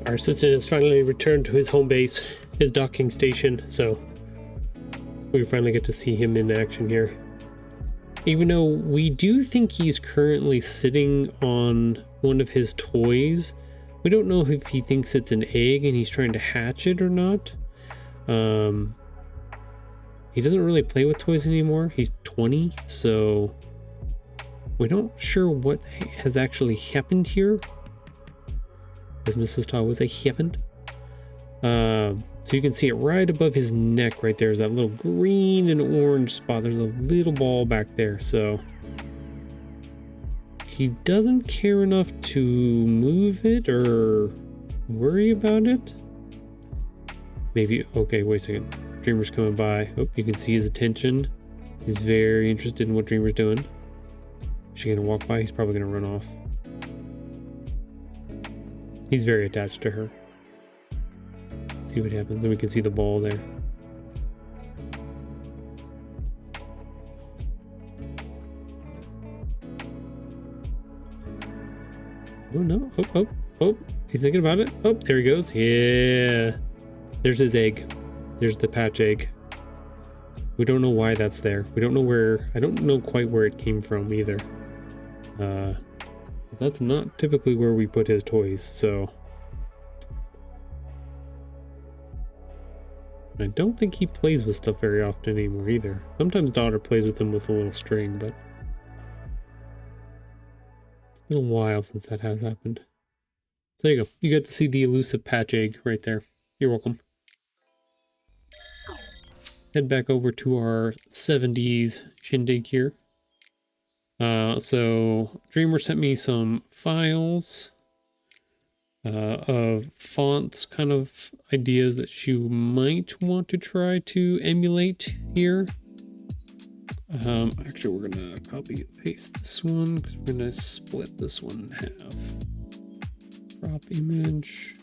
Our assistant has finally returned to his home base, his docking station, so we finally get to see him in action here. Even though we do think he's currently sitting on one of his toys, we don't know if he thinks it's an egg and he's trying to hatch it or not. He doesn't really play with toys anymore. He's 20, so we're not sure what has actually happened here. As Mrs. Tahoe was happened. So you can see it right above his neck right there is that little green and orange spot. There's a little ball back there, so he doesn't care enough to move it or worry about it. Maybe, okay, wait a second. Dreamer's coming by. Oh, you can see his attention. He's very interested in what Dreamer's doing. Is she gonna walk by? He's probably gonna run off. He's very attached to her. See what happens, and we can see the ball there. Oh no, oh, he's thinking about it. Oh, there he goes. Yeah, there's his egg. There's the patch egg. We don't know why that's there. We don't know where, I don't know quite where it came from either. That's not typically where we put his toys, so I don't think he plays with stuff very often anymore either. Sometimes daughter plays with them with a little string, but it's been a while since that has happened. So there you go. You get to see the elusive patch egg right there. You're welcome. Head back over to our 70s shindig here. So Dreamer sent me some files of fonts, kind of ideas that she might want to try to emulate here. Actually, we're gonna copy and paste this one because we're gonna split this one in half. Crop image.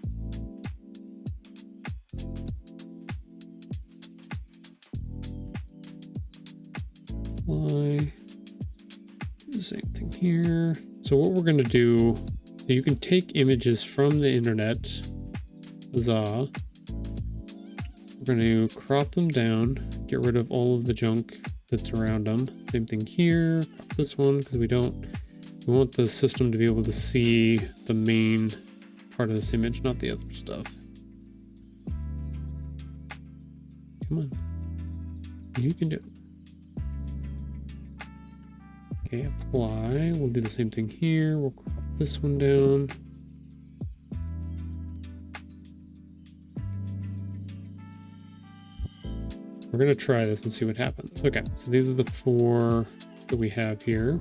Apply. The same thing here. So what we're going to do, so you can take images from the internet. Huzzah. We're going to crop them down, get rid of all of the junk that's around them. Same thing here. Crop this one because we want the system to be able to see the main part of this image, not the other stuff. Come on. You can do it. Okay, apply. We'll do the same thing here. We'll crop this one down. We're going to try this and see what happens. Okay, so these are the 4 that we have here.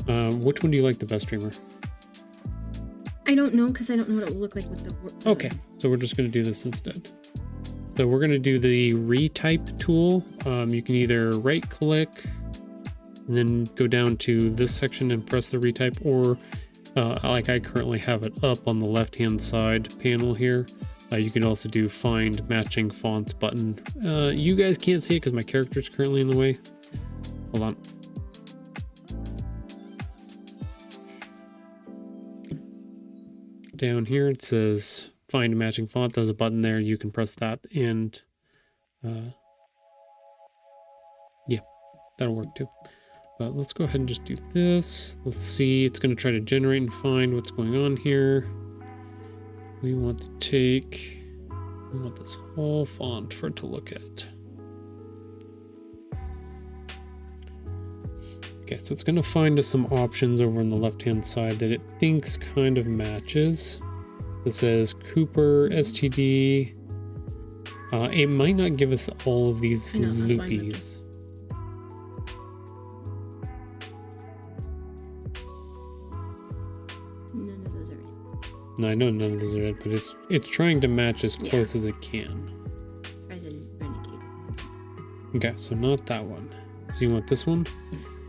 Which one do you like the best, Dreamer? I don't know because I don't know what it will look like with the Okay, so we're just going to do this instead. So we're going to do the retype tool. You can either right click and then go down to this section and press the retype, or like I currently have it up on the left hand side panel here. You can also do find matching fonts button. You guys can't see it because my character is currently in the way. Hold on. Down here it says find matching font. There's a button there. You can press that and yeah, that'll work too. But let's go ahead and just do this. Let's see, it's going to try to generate and find what's going on here. We want this whole font for it to look at. Okay, so it's going to find us some options over on the left-hand side that it thinks kind of matches. It says Cooper, STD. It might not give us all of these loopies. None of those are it. No, I know none of those are it, but it's trying to match as close as it can. Renegade. Okay, so not that one. So you want this one?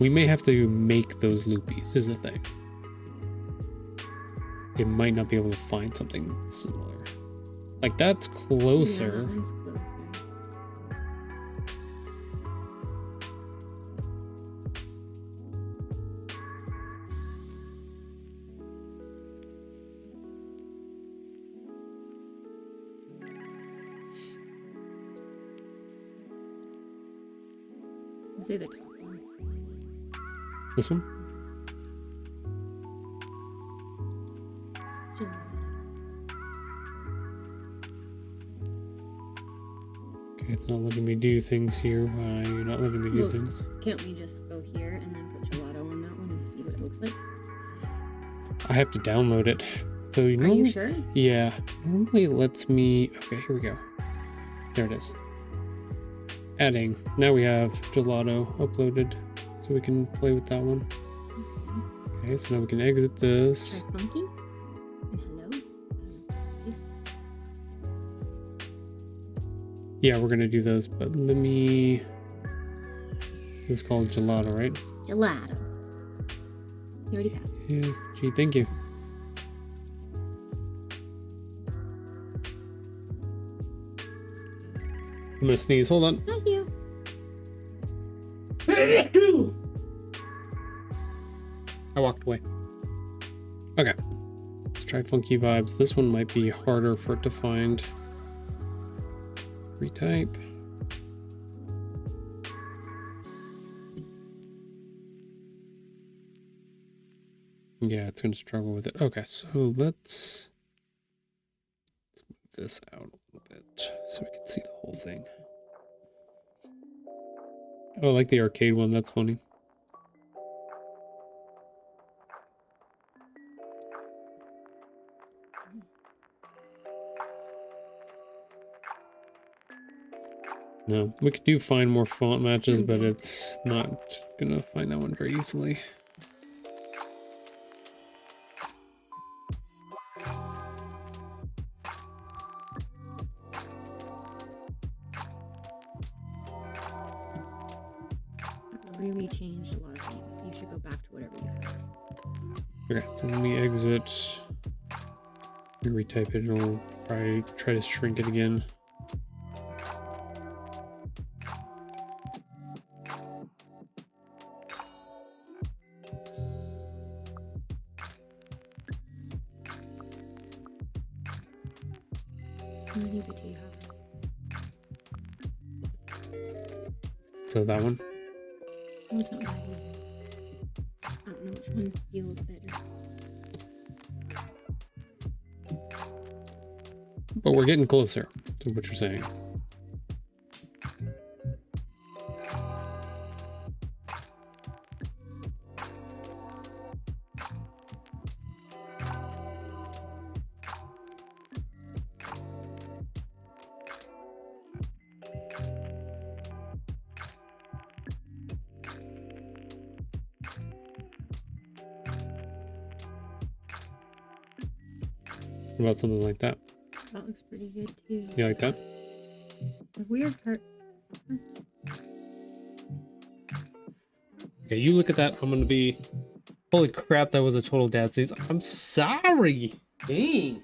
We may have to make those loopies, is the thing. It might not be able to find something similar. Like that's closer. Yeah, that one's closer. Say the top one. This one? Okay, it's not letting me do things here. Why are you not letting me do things? Can't we just go here and then put gelato on that one and see what it looks like? I have to download it. So Are you sure? Yeah. Normally it lets me. Okay, here we go. There it is. Adding. Now we have gelato uploaded, so we can play with that one. Okay, so now we can exit this. Try funky. And hello. Yeah, we're gonna do those, but let me. It's called gelato, right? Gelato. You already passed. Yeah. Gee, thank you. I'm gonna sneeze. Hold on. Thank you. I walked away. Okay. Let's try Funky Vibes. This one might be harder for it to find. Retype. Yeah, it's going to struggle with it. Okay, so let's move this out a little bit so we can see the whole thing. Oh, I like the arcade one. That's funny. No, we could do find more font matches, but it's not gonna find that one very easily. Really changed a lot of things. You should go back to whatever you had. Okay, so let me exit. Retype it, and we'll try to shrink it again. How many do you have? So that one. Well, it's not bad either. I don't know which one feels better. But we're getting closer to what you're saying. What about something like that? That looks pretty good too. You like that? The weird part. Okay, you look at that. I'm gonna be. Holy crap! That was a total dad sneeze. I'm sorry. Dang.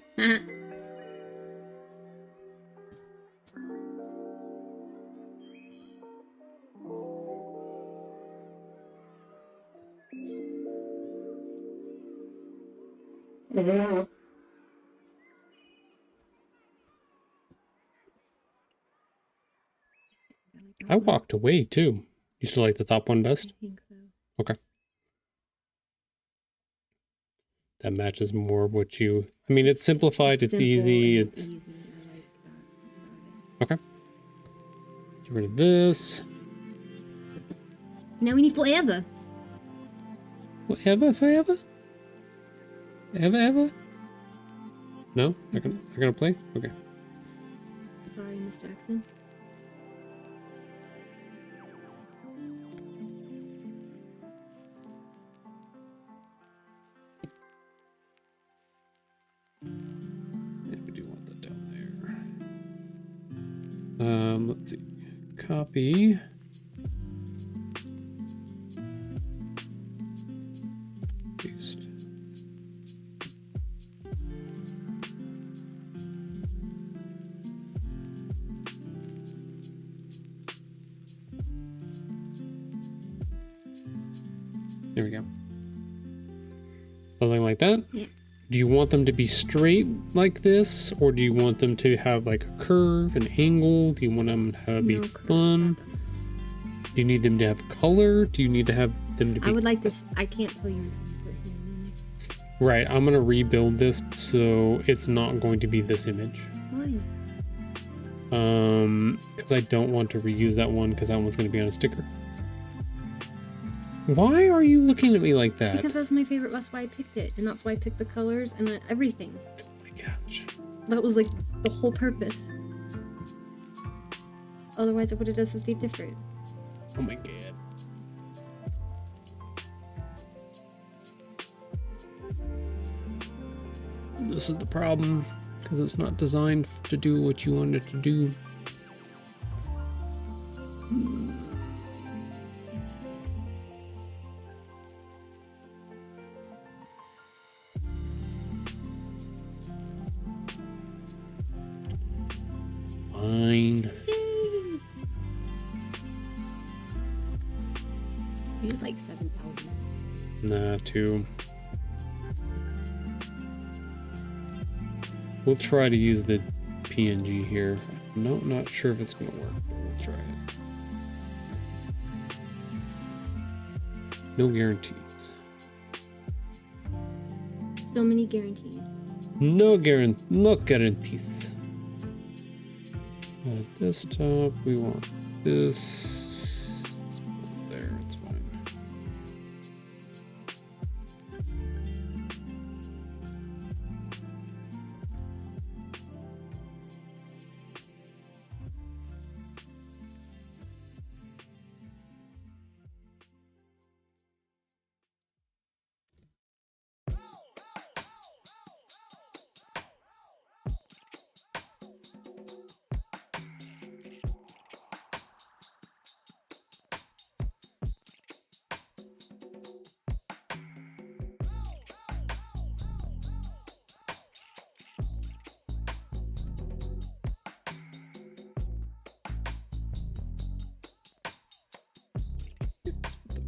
I walked away too. You still like the top one best? I think so. Okay. That matches more of what you. I mean, it's simplified. It's Simple easy. and It's easy. I like that. okay. Get rid of this. Now we need forever. Whatever, forever. Ever. No, I gonna play. Okay. Sorry, Miss Jackson. Yeah, we do want that down there. Let's see. Copy. Paste. There we go. Something like that? Yeah. Do you want them to be straight like this? Or do you want them to have like a curve, an angle? Do you want them to be No curve. fun? Do you need them to have color? Do you need to have them to be... I would like this. I can't tell you until you put him in. Right, I'm gonna rebuild this so it's not going to be this image. Why? Because I don't want to reuse that one because that one's gonna be on a sticker. Why are you looking at me like that? Because that's my favorite. That's why I picked it, and that's why I picked the colors and everything. Oh my gosh. That was like the whole purpose. Otherwise, I would have done something different. Oh my god. This is the problem, because it's not designed to do what you want it to do. Fine. Use like 7,000. Nah, 2. We'll try to use the PNG here. No, not sure if it's gonna work, but we'll try it. No guarantees. So many guarantees. No guarantees. Desktop, we want this. Let's put it there, it's fine.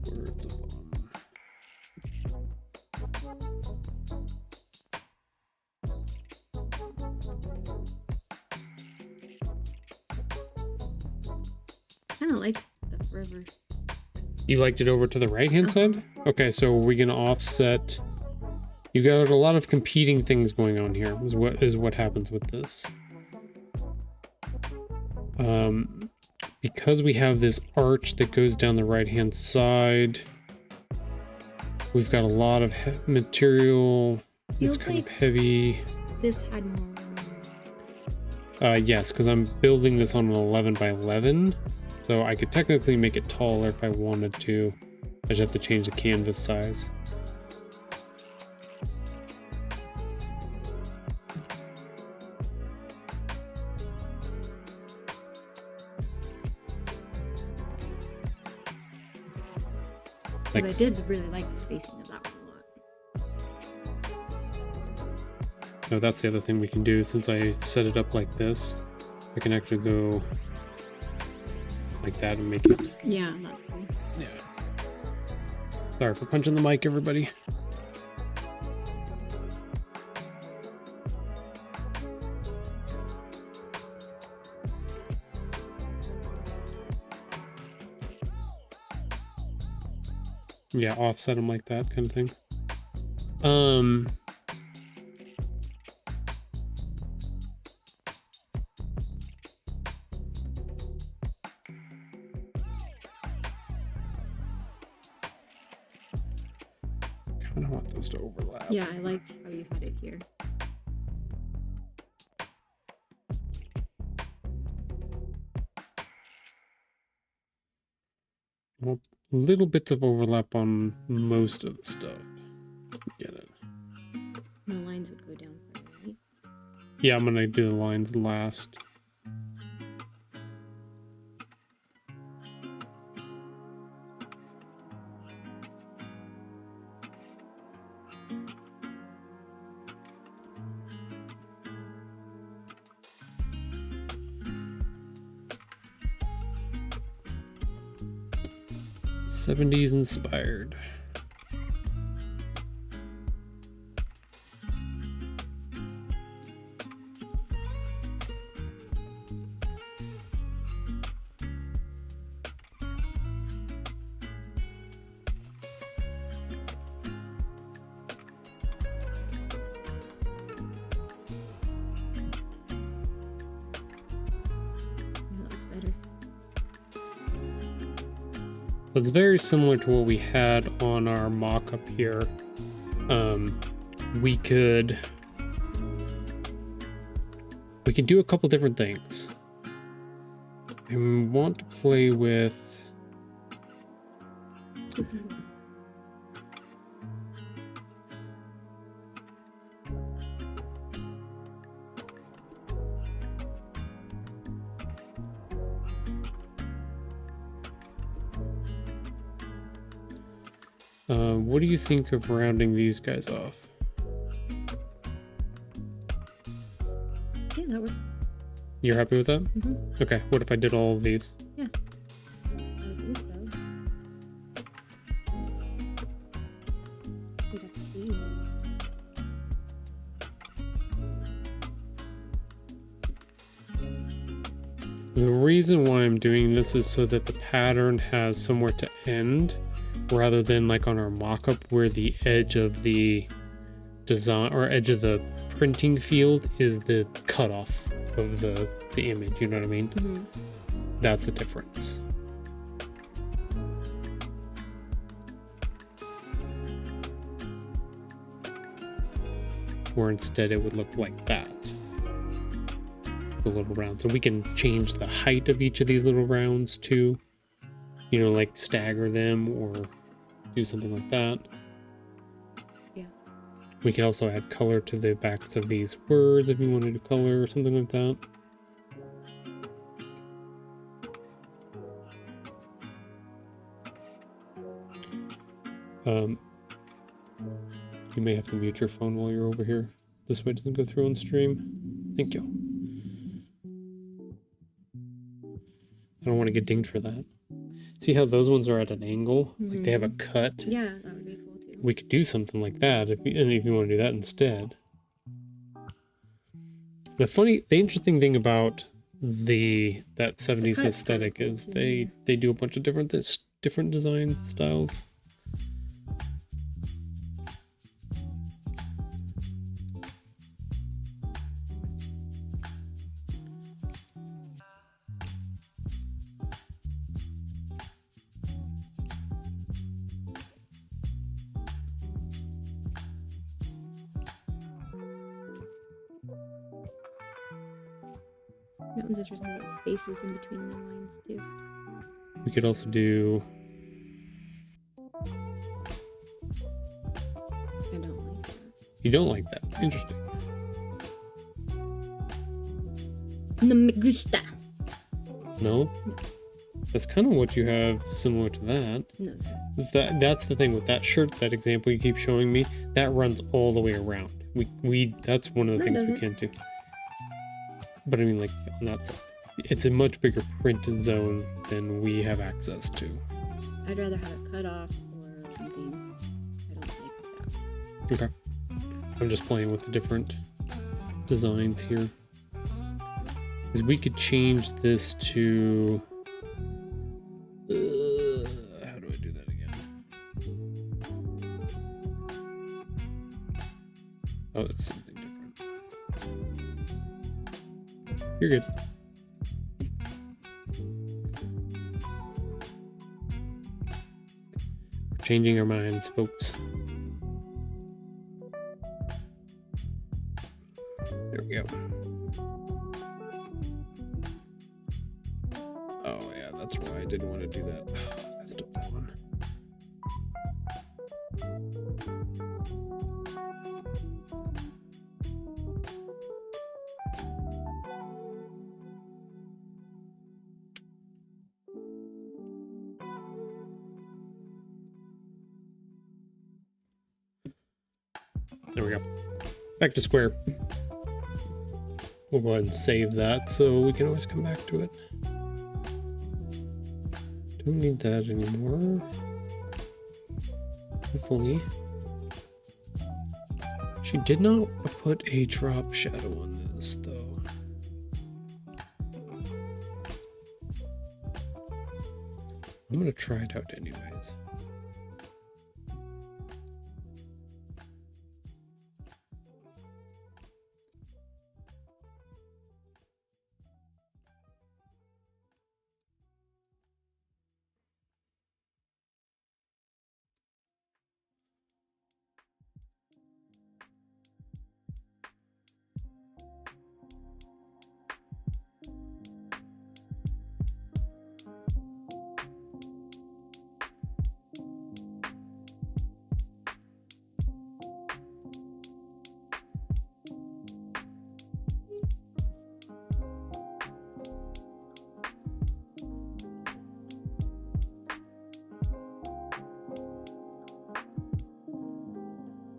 The words upon. Kind of like the river. You liked it over to the right hand side? Okay, so we're gonna offset. You got a lot of competing things going on here, is what happens with this. Because we have this arch that goes down the right hand side, we've got a lot of material. It's Feels kind like of heavy. this had more room. Yes, because I'm building this on an 11 by 11, so I could technically make it taller if I wanted to. I just have to change the canvas size. Because I did really like the spacing of that one a lot. No, that's the other thing we can do. Since I set it up like this, I can actually go like that and make it. Yeah, that's cool. Yeah. Sorry for punching the mic, everybody. Yeah, offset them like that kind of thing. Kind of want those to overlap. Yeah, I liked how you had it here. Well, little bits of overlap on most of the stuff. Get it? The lines would go down further, right? Yeah, I'm gonna do the lines last. '70s inspired. So it's very similar to what we had on our mock-up here. We could do a couple different things. I want to play with what do you think of rounding these guys off? Yeah, that works. You're happy with that? Mm-hmm. Okay, what if I did all of these? Yeah. I would think so. You'd have to see. The reason why I'm doing this is so that the pattern has somewhere to end, rather than like on our mock-up where the edge of the design or edge of the printing field is the cutoff of the image, you know what I mean? Mm-hmm. That's the difference. Where instead it would look like that. The little round. So we can change the height of each of these little rounds too. You know, like stagger them or do something like that. Yeah. We can also add color to the backs of these words if you wanted to color or something like that. You may have to mute your phone while you're over here. This way it doesn't go through on stream. Thank you. I don't want to get dinged for that. See how those ones are at an angle? Mm-hmm. Like they have a cut? Yeah, that would be cool too. We could do something like that if you want to do that instead. The interesting thing about that 70s aesthetic is they do a bunch of different design styles. That one's interesting, the spaces in between the lines too. We could also do... I don't like that. You don't like that? Interesting. No me gusta. No? That's kind of what you have similar to that. No. That's the thing with that shirt, that example you keep showing me, that runs all the way around. That's one of the things we can't do. But I mean, like, on that side. It's a much bigger print zone than we have access to. I'd rather have it cut off or something. I don't like that. Okay. I'm just playing with the different designs here. Because we could change this to... how do I do that again? Oh, that's something different. You're good. We're changing our minds, folks. There we go. Oh yeah, that's why I didn't want to do that. I messed up that one. There we go. Back to square. We'll go ahead and save that so we can always come back to it. Don't need that anymore. Hopefully. She did not put a drop shadow on this though. I'm gonna try it out anyways.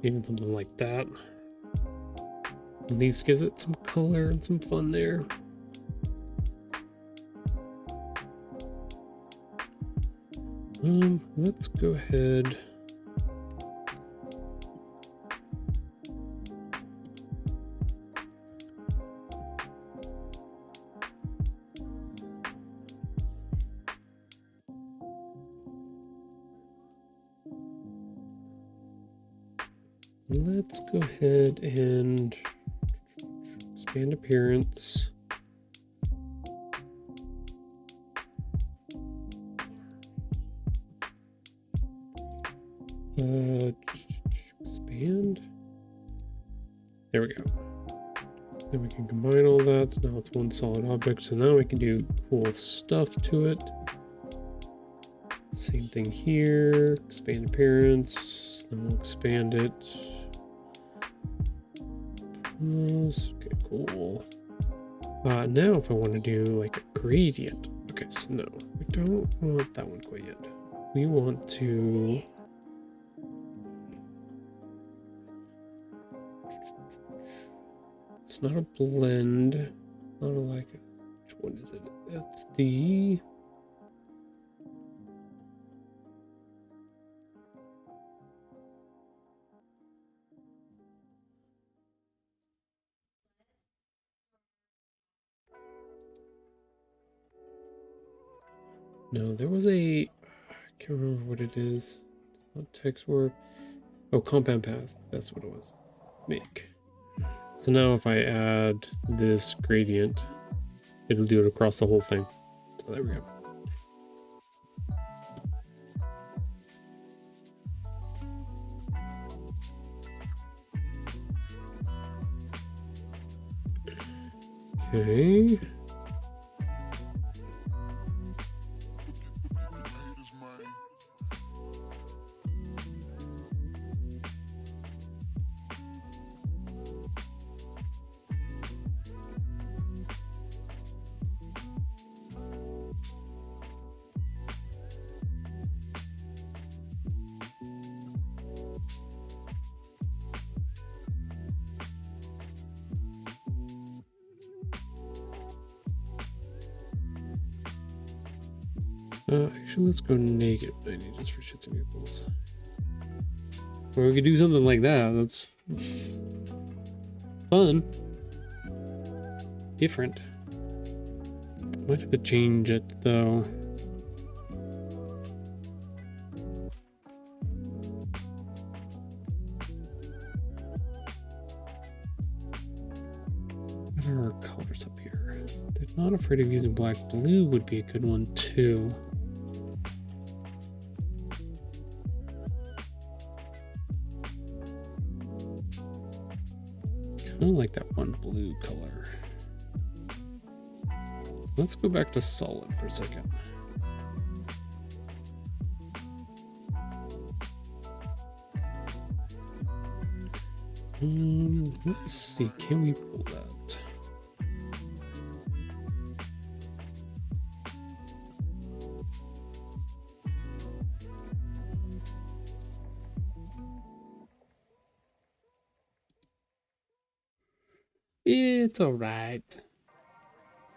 Even something like that. At least gives it some color and some fun there. Let's go ahead. Let's go ahead and expand appearance. Expand. There we go. Then we can combine all that. So now it's one solid object. So now we can do cool stuff to it. Same thing here. Expand appearance. Then we'll expand it. Okay, cool. Now if I want to do like a gradient. Okay, so no, we don't want that one quite yet. We want to it's not a blend, not a like which one is it? That's the no, there was a I can't remember what it is. It's not text work. Oh, compound path. That's what it was. Make. So now if I add this gradient, it'll do it across the whole thing. So there we go. Okay. Actually, let's go negative 90 just for shits and giggles. Or we could do something like that. That's fun. Different. Might have to change it though. What are our colors up here? They're not afraid of using black. Blue would be a good one too. I don't like that one blue color. Let's go back to solid for a second. Let's see, can we pull that? It's all right.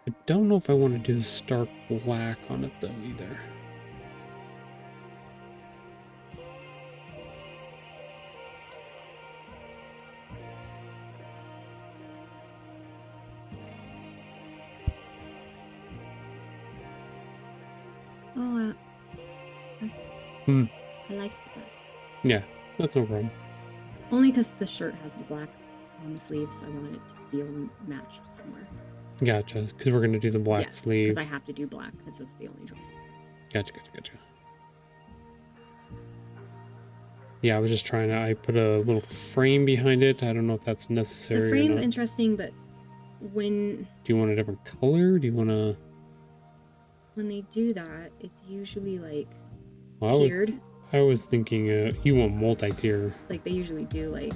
I don't know if I want to do the stark black on it though either. Oh, I like that. Yeah, that's no problem. Only because the shirt has the black on the sleeves, so I wanted it to feel matched somewhere. Gotcha, because we're going to do the black sleeve. Because I have to do black because it's the only choice. Gotcha. Yeah, I was just trying to, I put a little frame behind it. I don't know if that's necessary. The frame's interesting, but when... Do you want a different color? Do you want to... When they do that, it's usually like tiered. I was thinking you want multi-tier. Like they usually do like...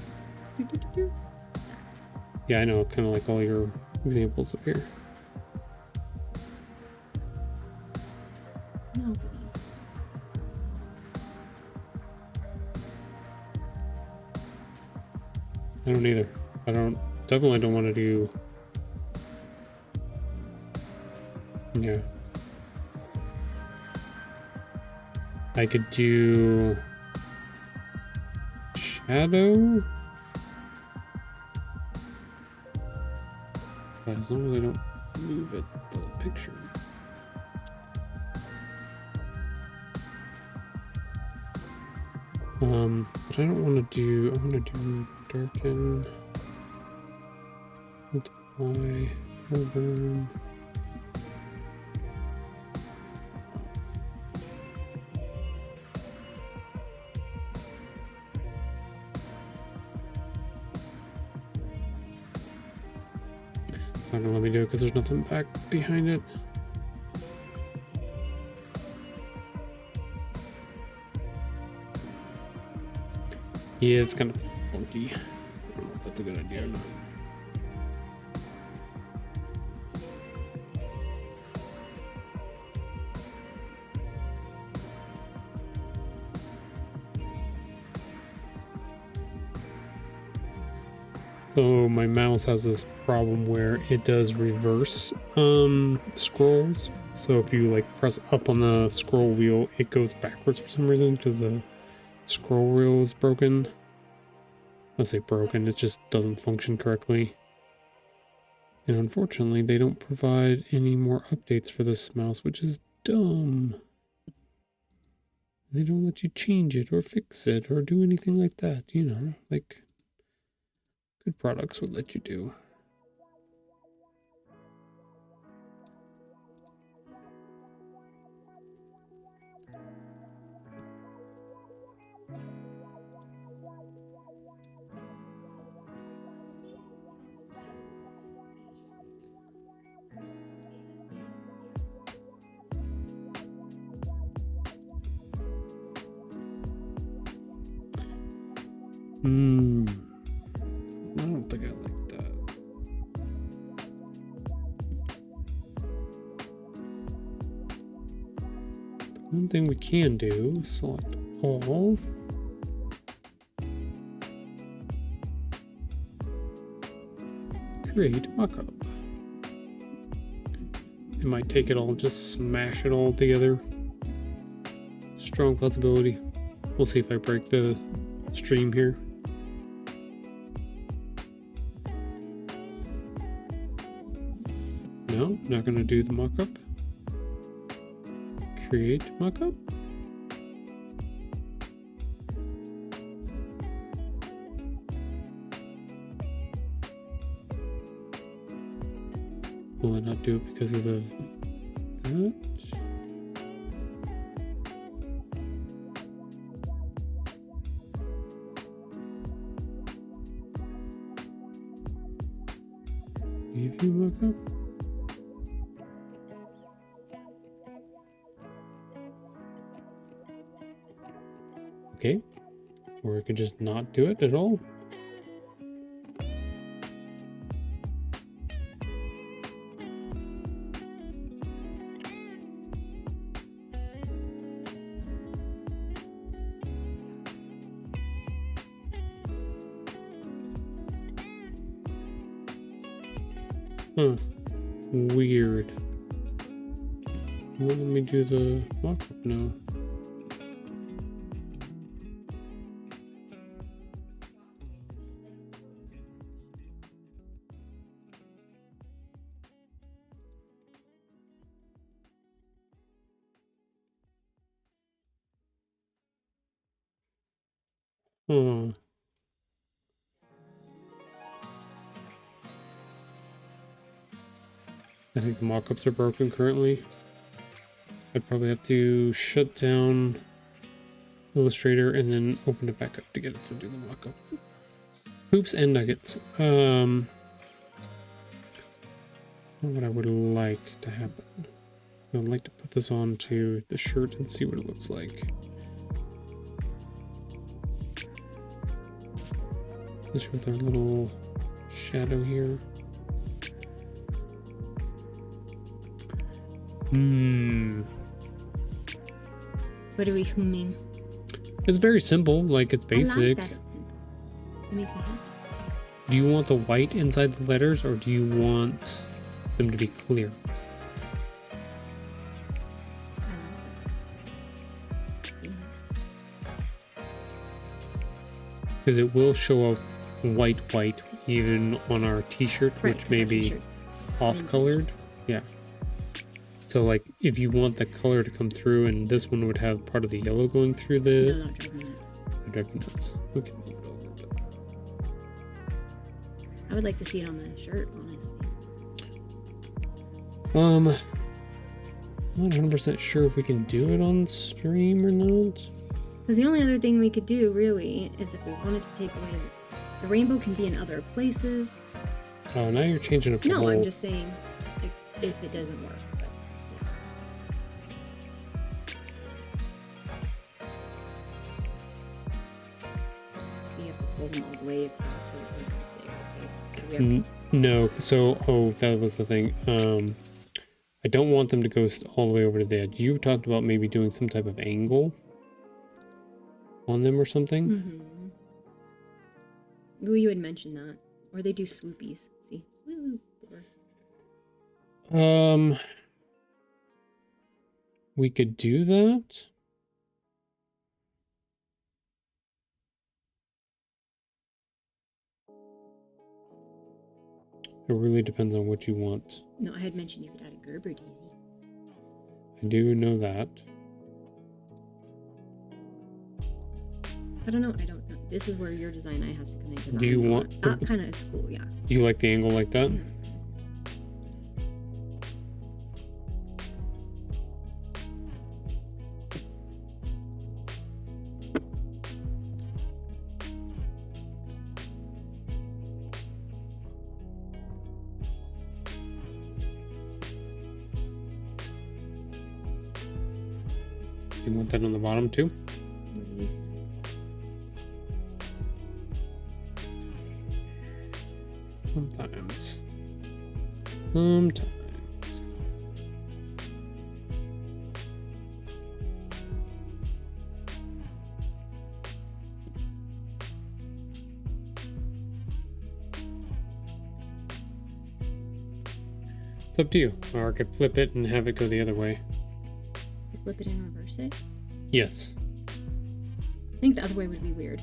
Yeah, I know, kind of like all your examples up here. No. I don't either. Definitely don't want to do. Yeah. I could do shadow. As long as I don't move it, the picture. But I don't want to do. I want to do darken, multiply, burn. It's not gonna let me do it because there's nothing back behind it. Yeah, it's kind of funky. I don't know if that's a good idea or not. So my mouse has this problem where it does reverse scrolls. So if you like press up on the scroll wheel, it goes backwards for some reason because the scroll wheel is broken. Let's say broken, it just doesn't function correctly. And unfortunately, they don't provide any more updates for this mouse, which is dumb. They don't let you change it or fix it or do anything like that, you know, like good products would let you do. I don't think I like that. The one thing we can do is select all. Create mockup. It might take it all, just smash it all together. Strong possibility. We'll see if I break the stream here. No, not gonna do the mockup. Create mockup. Will it not do it because of the that? Preview mockup. Okay, or I could just not do it at all. Huh. Weird. Well, let me do the mockup now. Hmm. I think the mockups are broken currently. I'd probably have to shut down Illustrator and then open it back up to get it to do the mockup. Hoops and nuggets. Not what I would like to happen. I would like to put this onto the shirt and see what it looks like. Just with our little shadow here. What are we humming? It's very simple, like it's basic. I like that it's simple. It makes me happy. Do you want the white inside the letters, or do you want them to be clear? Because it will show up white even on our t-shirt, Right, which 'cause may our be t-shirts off colored. Yeah. So like if you want the color to come through, and this one would have part of the yellow going through No, the not driving it. driving nuts. We can move it over, but I would like to see it on the shirt, honestly. I'm not 100% sure if we can do it on stream or not. Because the only other thing we could do, really, is if we wanted to take away... The rainbow can be in other places. Oh, now you're changing up the No, whole... I'm just saying if it doesn't work. But, yeah. Do you have to pull them all the way across so the rainbow's there? Okay. So we have No, so, that was the thing. I don't want them to go all the way over to the edge. You talked about maybe doing some type of angle on them or something. Mm-hmm. Well, you had mentioned that. Or they do swoopies. See? Swoop. We could do that. It really depends on what you want. No, I had mentioned you could add a Gerber daisy. I do know that. I don't know. This is where your design eye has to come in. Do you want that kind of is cool? Yeah. Do you like the angle like that? Yeah. Do you want that on the bottom too? Sometimes. It's up to you. Or I could flip it and have it go the other way. Flip it and reverse it. Yes. I think the other way would be weird.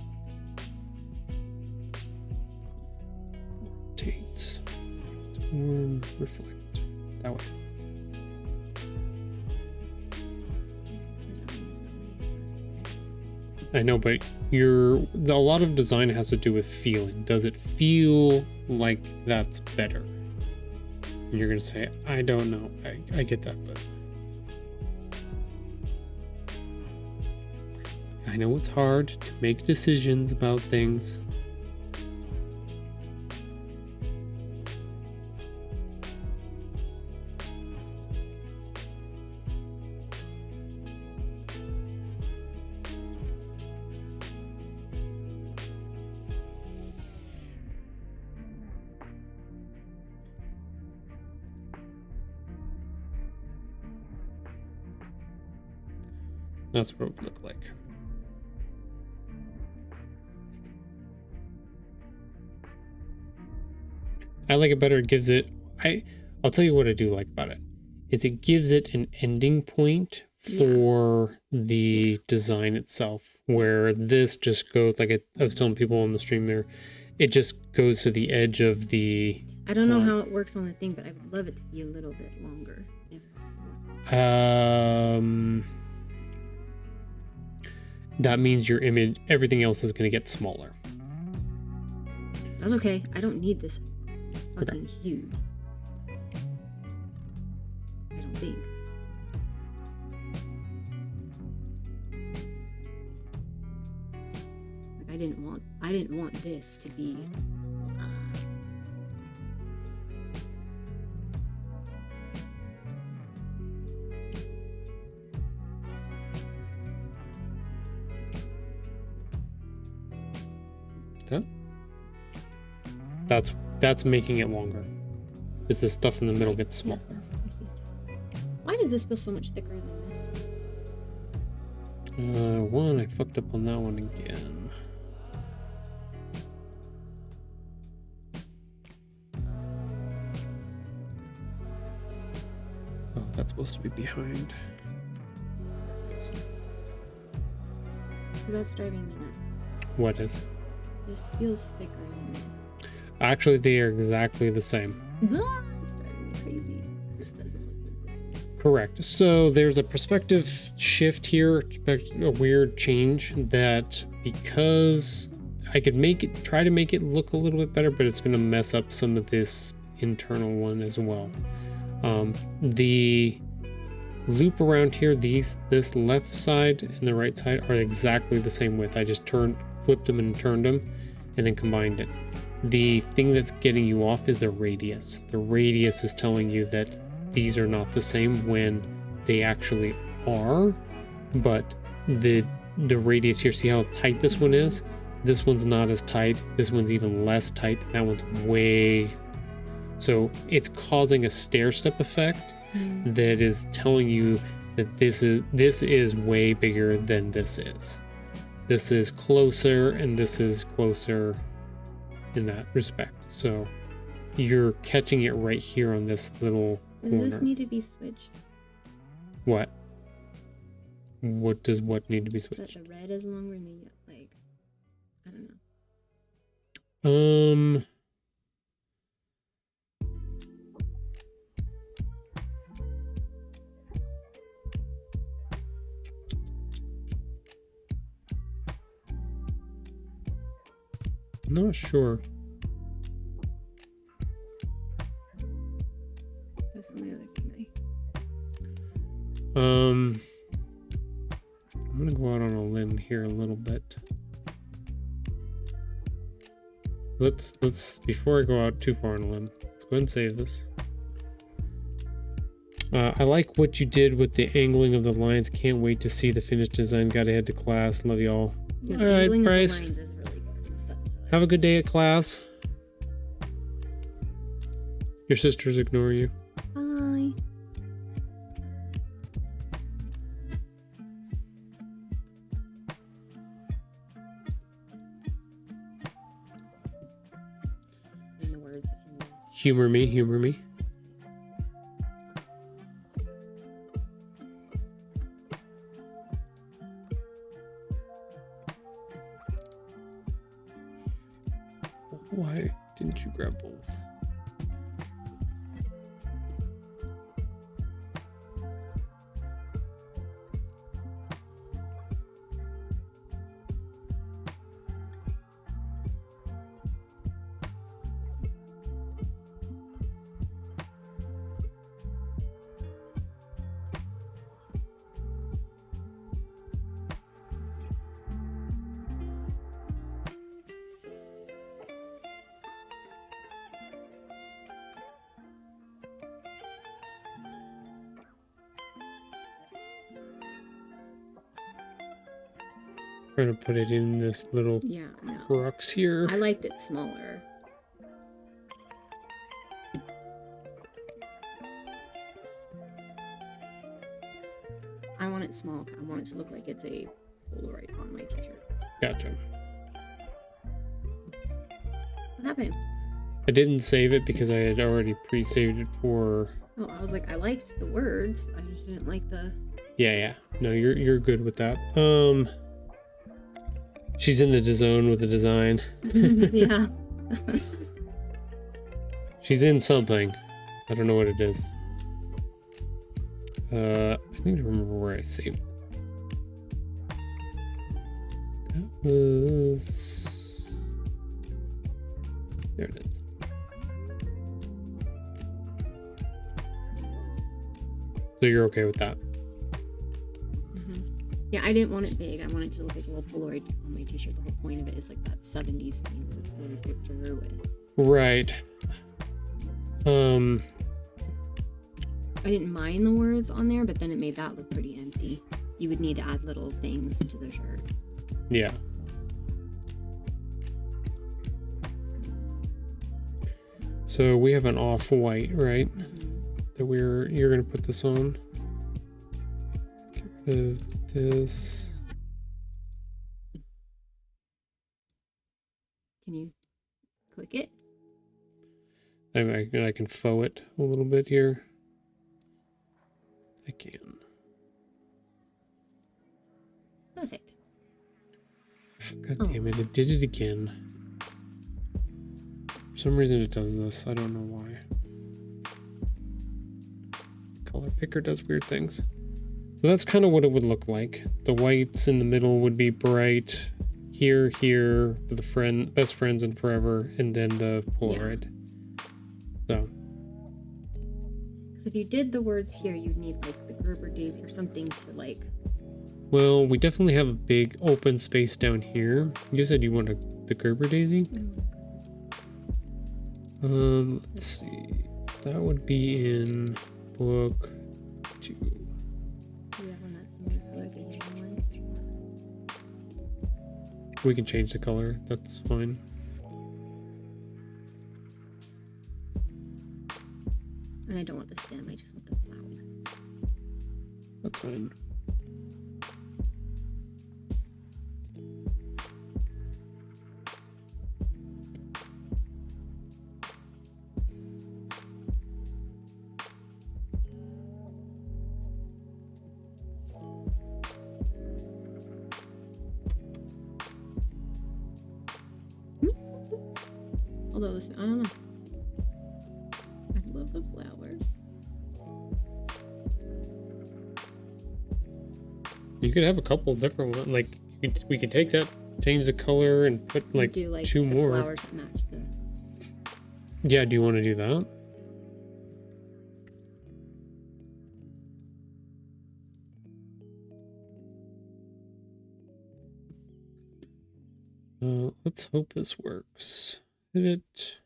Rotates. Transform. Reflect. That way. I know, but a lot of design has to do with feeling. Does it feel like that's better? And you're gonna say, I don't know. I get that, but I know it's hard to make decisions about things. That's what it would look like. I like it better. It gives it, I'll tell you what I do like about it, is it gives it an ending point for the design itself, where this just goes, like I was telling people on the stream there, it just goes to the edge of the... I don't know how it works on the thing, but I would love it to be a little bit longer, if possible. That means your image, everything else is going to get smaller. That's okay. I don't need this fucking huge. I don't think. Like, I didn't want this to be That's making it longer. Is the stuff in the middle gets smaller. Yeah, I see. Why did this feel so much thicker than this? One, I fucked up on that one again. That's supposed to be behind. Because that's driving me nuts. What is? This feels thicker than this. Actually, they are exactly the same. It's driving me crazy. It doesn't look like that. Correct. So there's a perspective shift here, a weird change that because I could try to make it look a little bit better, but it's going to mess up some of this internal one as well. The loop around here, this left side and the right side are exactly the same width. I just flipped them and turned them and then combined it. The thing that's getting you off is the radius. The radius is telling you that these are not the same when they actually are, but the radius here, see how tight this one is? This one's not as tight. This one's even less tight. That one's way... So it's causing a stair-step effect that is telling you that this is way bigger than this is. This is closer and this is closer in that respect. So you're catching it right here on this little corner. Does this need to be switched? What? What does what need to be That switched? the red is longer than the, like, I don't know. Not sure. That's the only other thing I'm gonna go out on a limb here a little bit. Let's before I go out too far on a limb, let's go ahead and save this. I like what you did with the angling of the lines. Can't wait to see the finished design. Gotta head to class. Love y'all. The All right, angling of the Bryce. lines is really good. It's that- Have a good day at class. Your sisters ignore you. Bye. And the words in the Humor me, humor me. Why didn't you grab both? Trying to put it in this little Yeah, no. crux here. I liked it smaller. I want it small. I want it to look like it's a Polaroid on my t-shirt. Gotcha. What happened? I didn't save it because I had already pre-saved it for... Oh, I was like, I liked the words. I just didn't like the... Yeah. No, you're good with that. She's in the zone with the design. Yeah. She's in something. I don't know what it is. I need to remember where I saved it. That was... There it is. So you're okay with that? Yeah, I didn't want it big. I wanted it to look like a little Polaroid on my t-shirt. The whole point of it is like that 70s thing with a little picture with... Right. I didn't mind the words on there, but then it made that look pretty empty. You would need to add little things to the shirt. Yeah. So we have an off-white, right? That you're gonna put this on. Get rid of this. Can you click it? I can faux it a little bit here. I can. Perfect. God damn it, it did it again. For some reason it does this. I don't know why. Color picker does weird things. So that's kind of what it would look like. The whites in the middle would be bright. Here, for the best friends and forever, and then the Polaroid. Yeah. So. Because if you did the words here, you'd need like the Gerber daisy or something to like. Well, we definitely have a big open space down here. You said you want the Gerber daisy? Let's see. That would be in book 2. Do you have one that's similar color to the other one? We can change the color. That's fine. And I don't want the stem. I just want the flower. That's fine. Although I don't know. I love the flower. You could have a couple different ones. Like we could take that, change the color, and put like, do, like 2 the more. Flowers that match the. Yeah. Do you want to do that? Let's hope this works. Did it?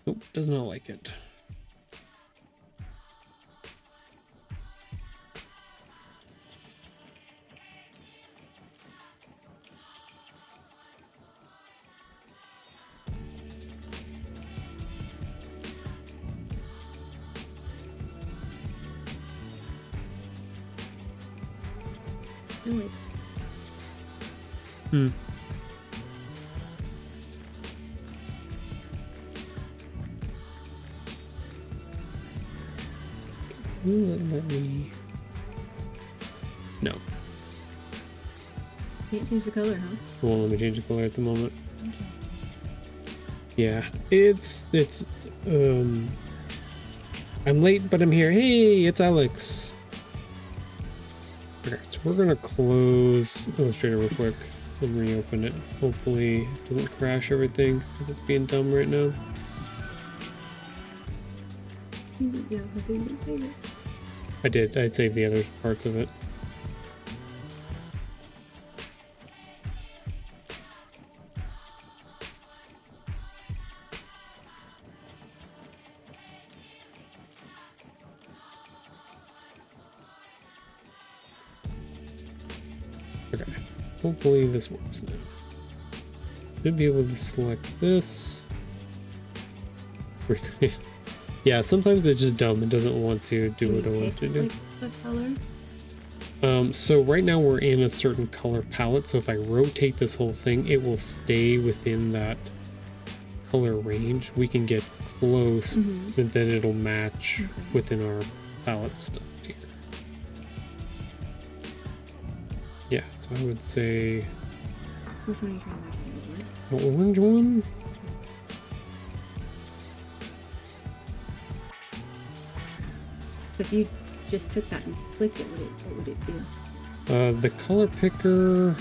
Nope, does not like it. Oh, wait. Hmm. Let me. No. Can't change the color, huh? It won't let me change the color at the moment. Yeah, it's I'm late, but I'm here. Hey, it's Alex. Okay, so we're gonna close Illustrator real quick and reopen it. Hopefully it doesn't crash everything because it's being dumb right now. Yeah, because they didn't save it. I did. I saved the other parts of it. Okay. Hopefully this works now. Should be able to select this. Yeah, sometimes it's just dumb. It doesn't want to do what I want to do. Like the color? So right now we're in a certain color palette. So if I rotate this whole thing, it will stay within that color range. We can get close, and then it'll match within our palette stuff here. Yeah, so I would say Which one are you trying to match? the orange one. So if you just took that and clicked it, what would it do? The color picker.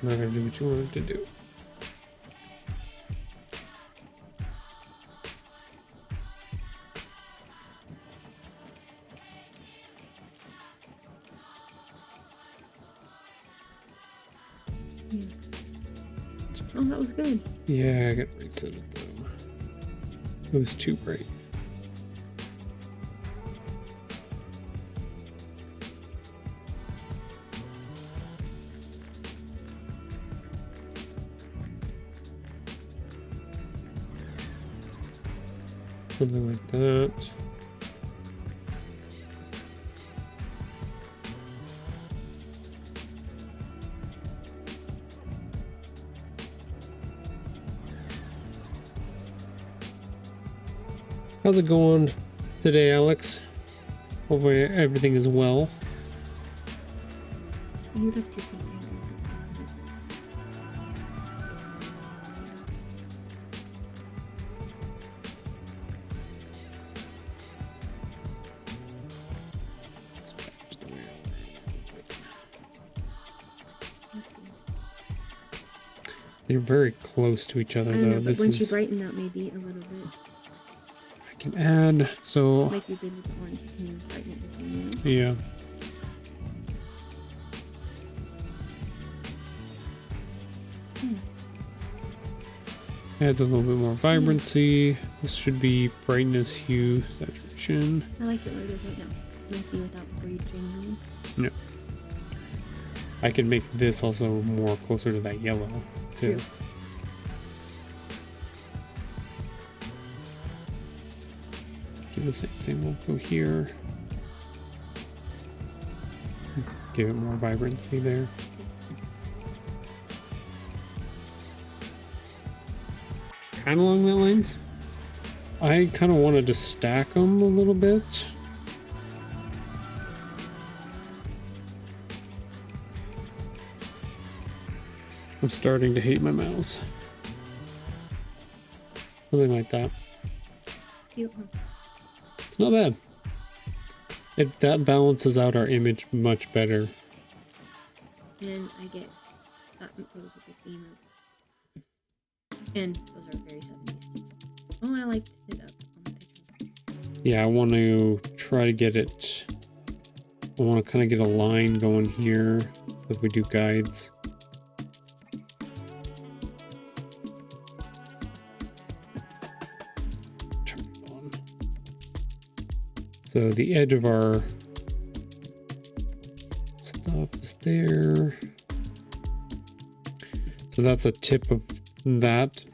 Not gonna do what you want it to do. Oh, that was good. Yeah, I gotta reset it though. It was too bright. Something like that. How's it going today, Alex? Hopefully everything is well. I think that's too confusing. They're very close to each other, I though. know, but This once you is. brighten that maybe a little bit, I can add. So like you did with the orange, can you brighten it the same way? yeah. Adds a little bit more vibrancy. This should be brightness, hue, saturation. I like it where it is right now. Can I see without before you change them? No. I can make this also more closer to that yellow, too. True. Do the same thing. We'll go here. Give it more vibrancy there. Kind of along that lines. I kind of wanted to stack them a little bit. I'm starting to hate my mouse. Something like that. Cute, huh? It's not bad. That balances out our image much better. And I get that goes with the theme of, and those are very 70s. Oh, I liked it up on the picture. Yeah, I want to try to get it. I want to kind of get a line going here if we do guides. Turn it on. So the edge of our stuff is there. So that's a tip of that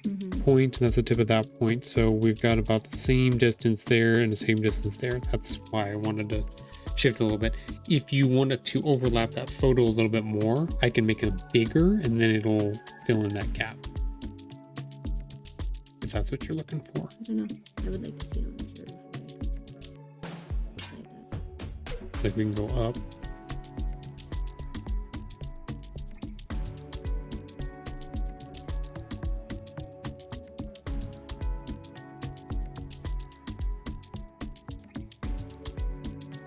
point, and that's a tip of that point. So we've got about the same distance there and the same distance there. That's why I wanted to shift a little bit. If you wanted to overlap that photo a little bit more, I can make it bigger and then it'll fill in that gap. If that's what you're looking for. I don't know. I would like to see it on the shirt. Like that. Like we can go up.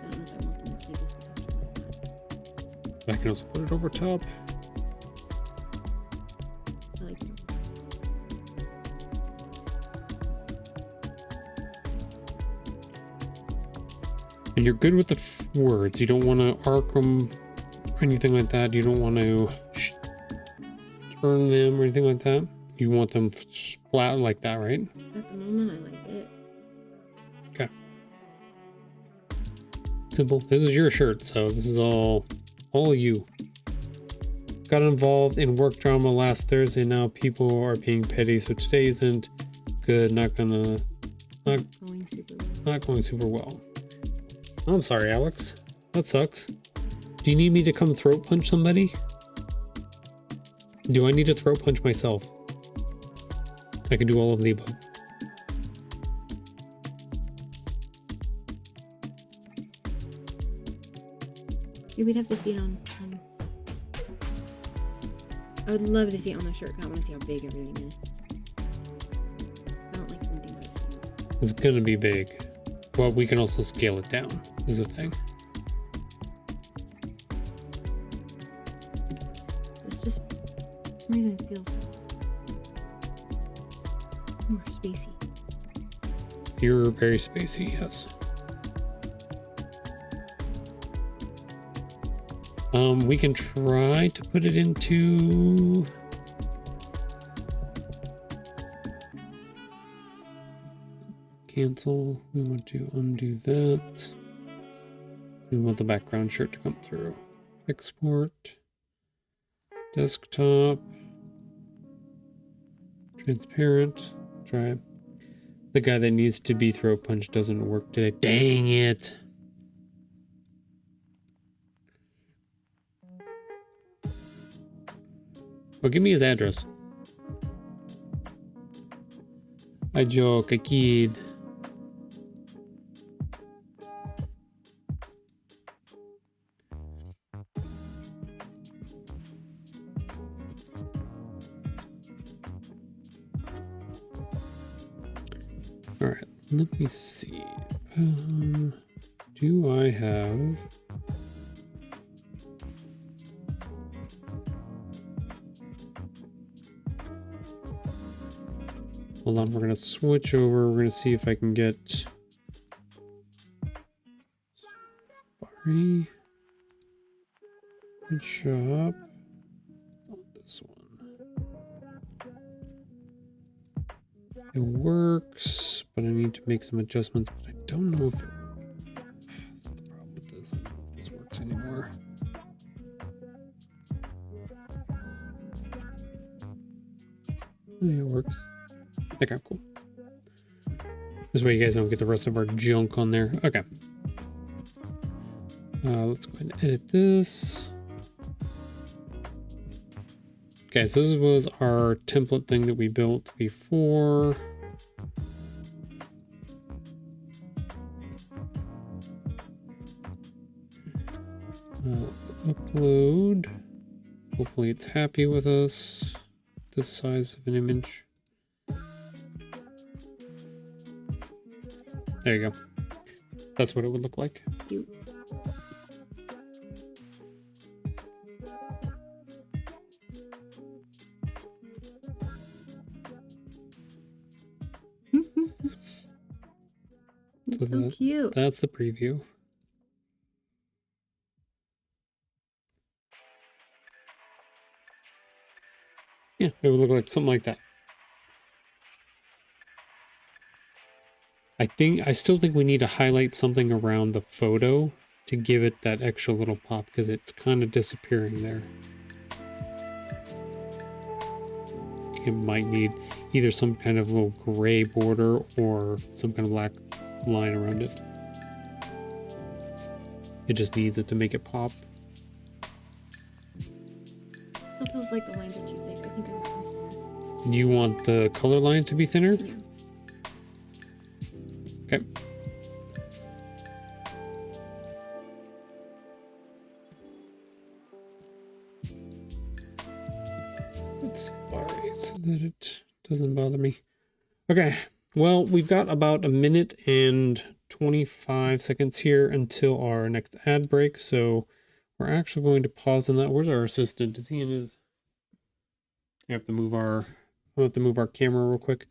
I don't know if I want them as big as the picture like that. I can also put it over top. I like it. And you're good with the words. You don't want to arc them or anything like that. You don't want to turn them or anything like that. You want them flat like that, right? At the moment, I like it. Okay. Simple. This is your shirt, so this is all you. Got involved in work drama last Thursday. Now people are being petty, so today isn't good. Not going super well. I'm sorry, Alex. That sucks. Do you need me to come throat punch somebody? Do I need to throat punch myself? I can do all of the above. Yeah, we'd have to see it on I would love to see it on the shirt because I want to see how big everything is. I don't like when things are huge. It's gonna be big. But we can also scale it down, is the thing. This just, for some reason, feels more spacey. You're very spacey, yes. We can try to put it into... Cancel. We want to undo that. We want the background shirt to come through. Export. Desktop. Transparent. Try it. The guy that needs to be throat punch doesn't work today. Dang it. Well, give me his address. I joke, I kid. All right, let me see. Do I have... Hold on, we're gonna switch over. We're gonna see if I can get... Sorry. Good job. Not this one. It works, but I need to make some adjustments, but I don't know if it... That's the problem with this. I don't know if this works anymore. Yeah, it works. Okay, cool. This way you guys don't get the rest of our junk on there. Okay. Let's go ahead and edit this. Okay, so this was our template thing that we built before. Let's upload. Hopefully it's happy with us. This size of an image. There you go. That's what it would look like. Cute. So cute. That's the preview. Yeah, it would look like something like that. I still think we need to highlight something around the photo to give it that extra little pop because it's kind of disappearing there. It might need either some kind of little gray border or some kind of black line around it. It just needs it to make it pop. Still feels like the lines are too thick. I think I want them thinner. You want the color lines to be thinner? Yeah. Okay. It's sorry so that it doesn't bother me. Okay. Well, we've got about 1 minute and 25 seconds here until our next ad break. So we're actually going to pause on that. Where's our assistant? Is he in his... I have to move our... I'll have to move our camera real quick.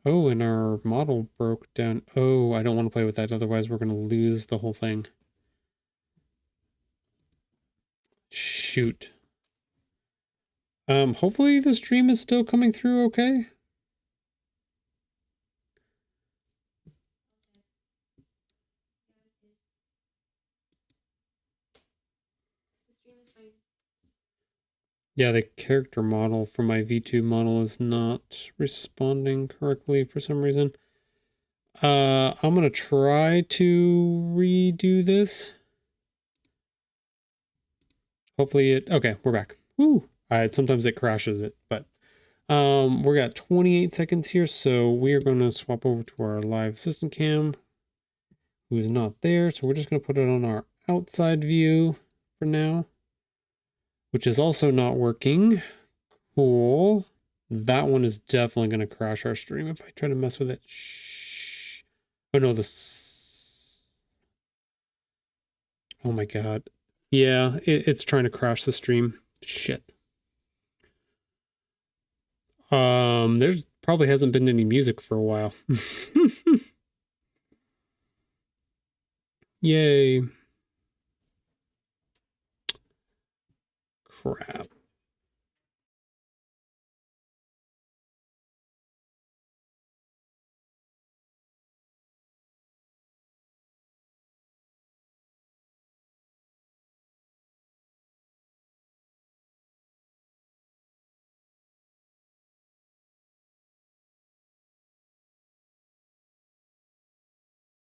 Oh, and our model broke down. Oh, I don't want to play with that. Otherwise, we're going to lose the whole thing. Shoot. Hopefully the stream is still coming through okay. Yeah, the character model for my V2 model is not responding correctly for some reason. I'm going to try to redo this. Hopefully it... Okay, we're back. Woo! Sometimes it crashes it, but we're got 28 seconds here, so we are going to swap over to our live assistant cam, who's not there. So we're just going to put it on our outside view for now, which is also not working. Cool. That one is definitely going to crash our stream if I try to mess with it. Shh. Oh no, this... Oh my god. Yeah, it's trying to crash the stream. Shit. There's probably hasn't been any music for a while. Yay. Crap.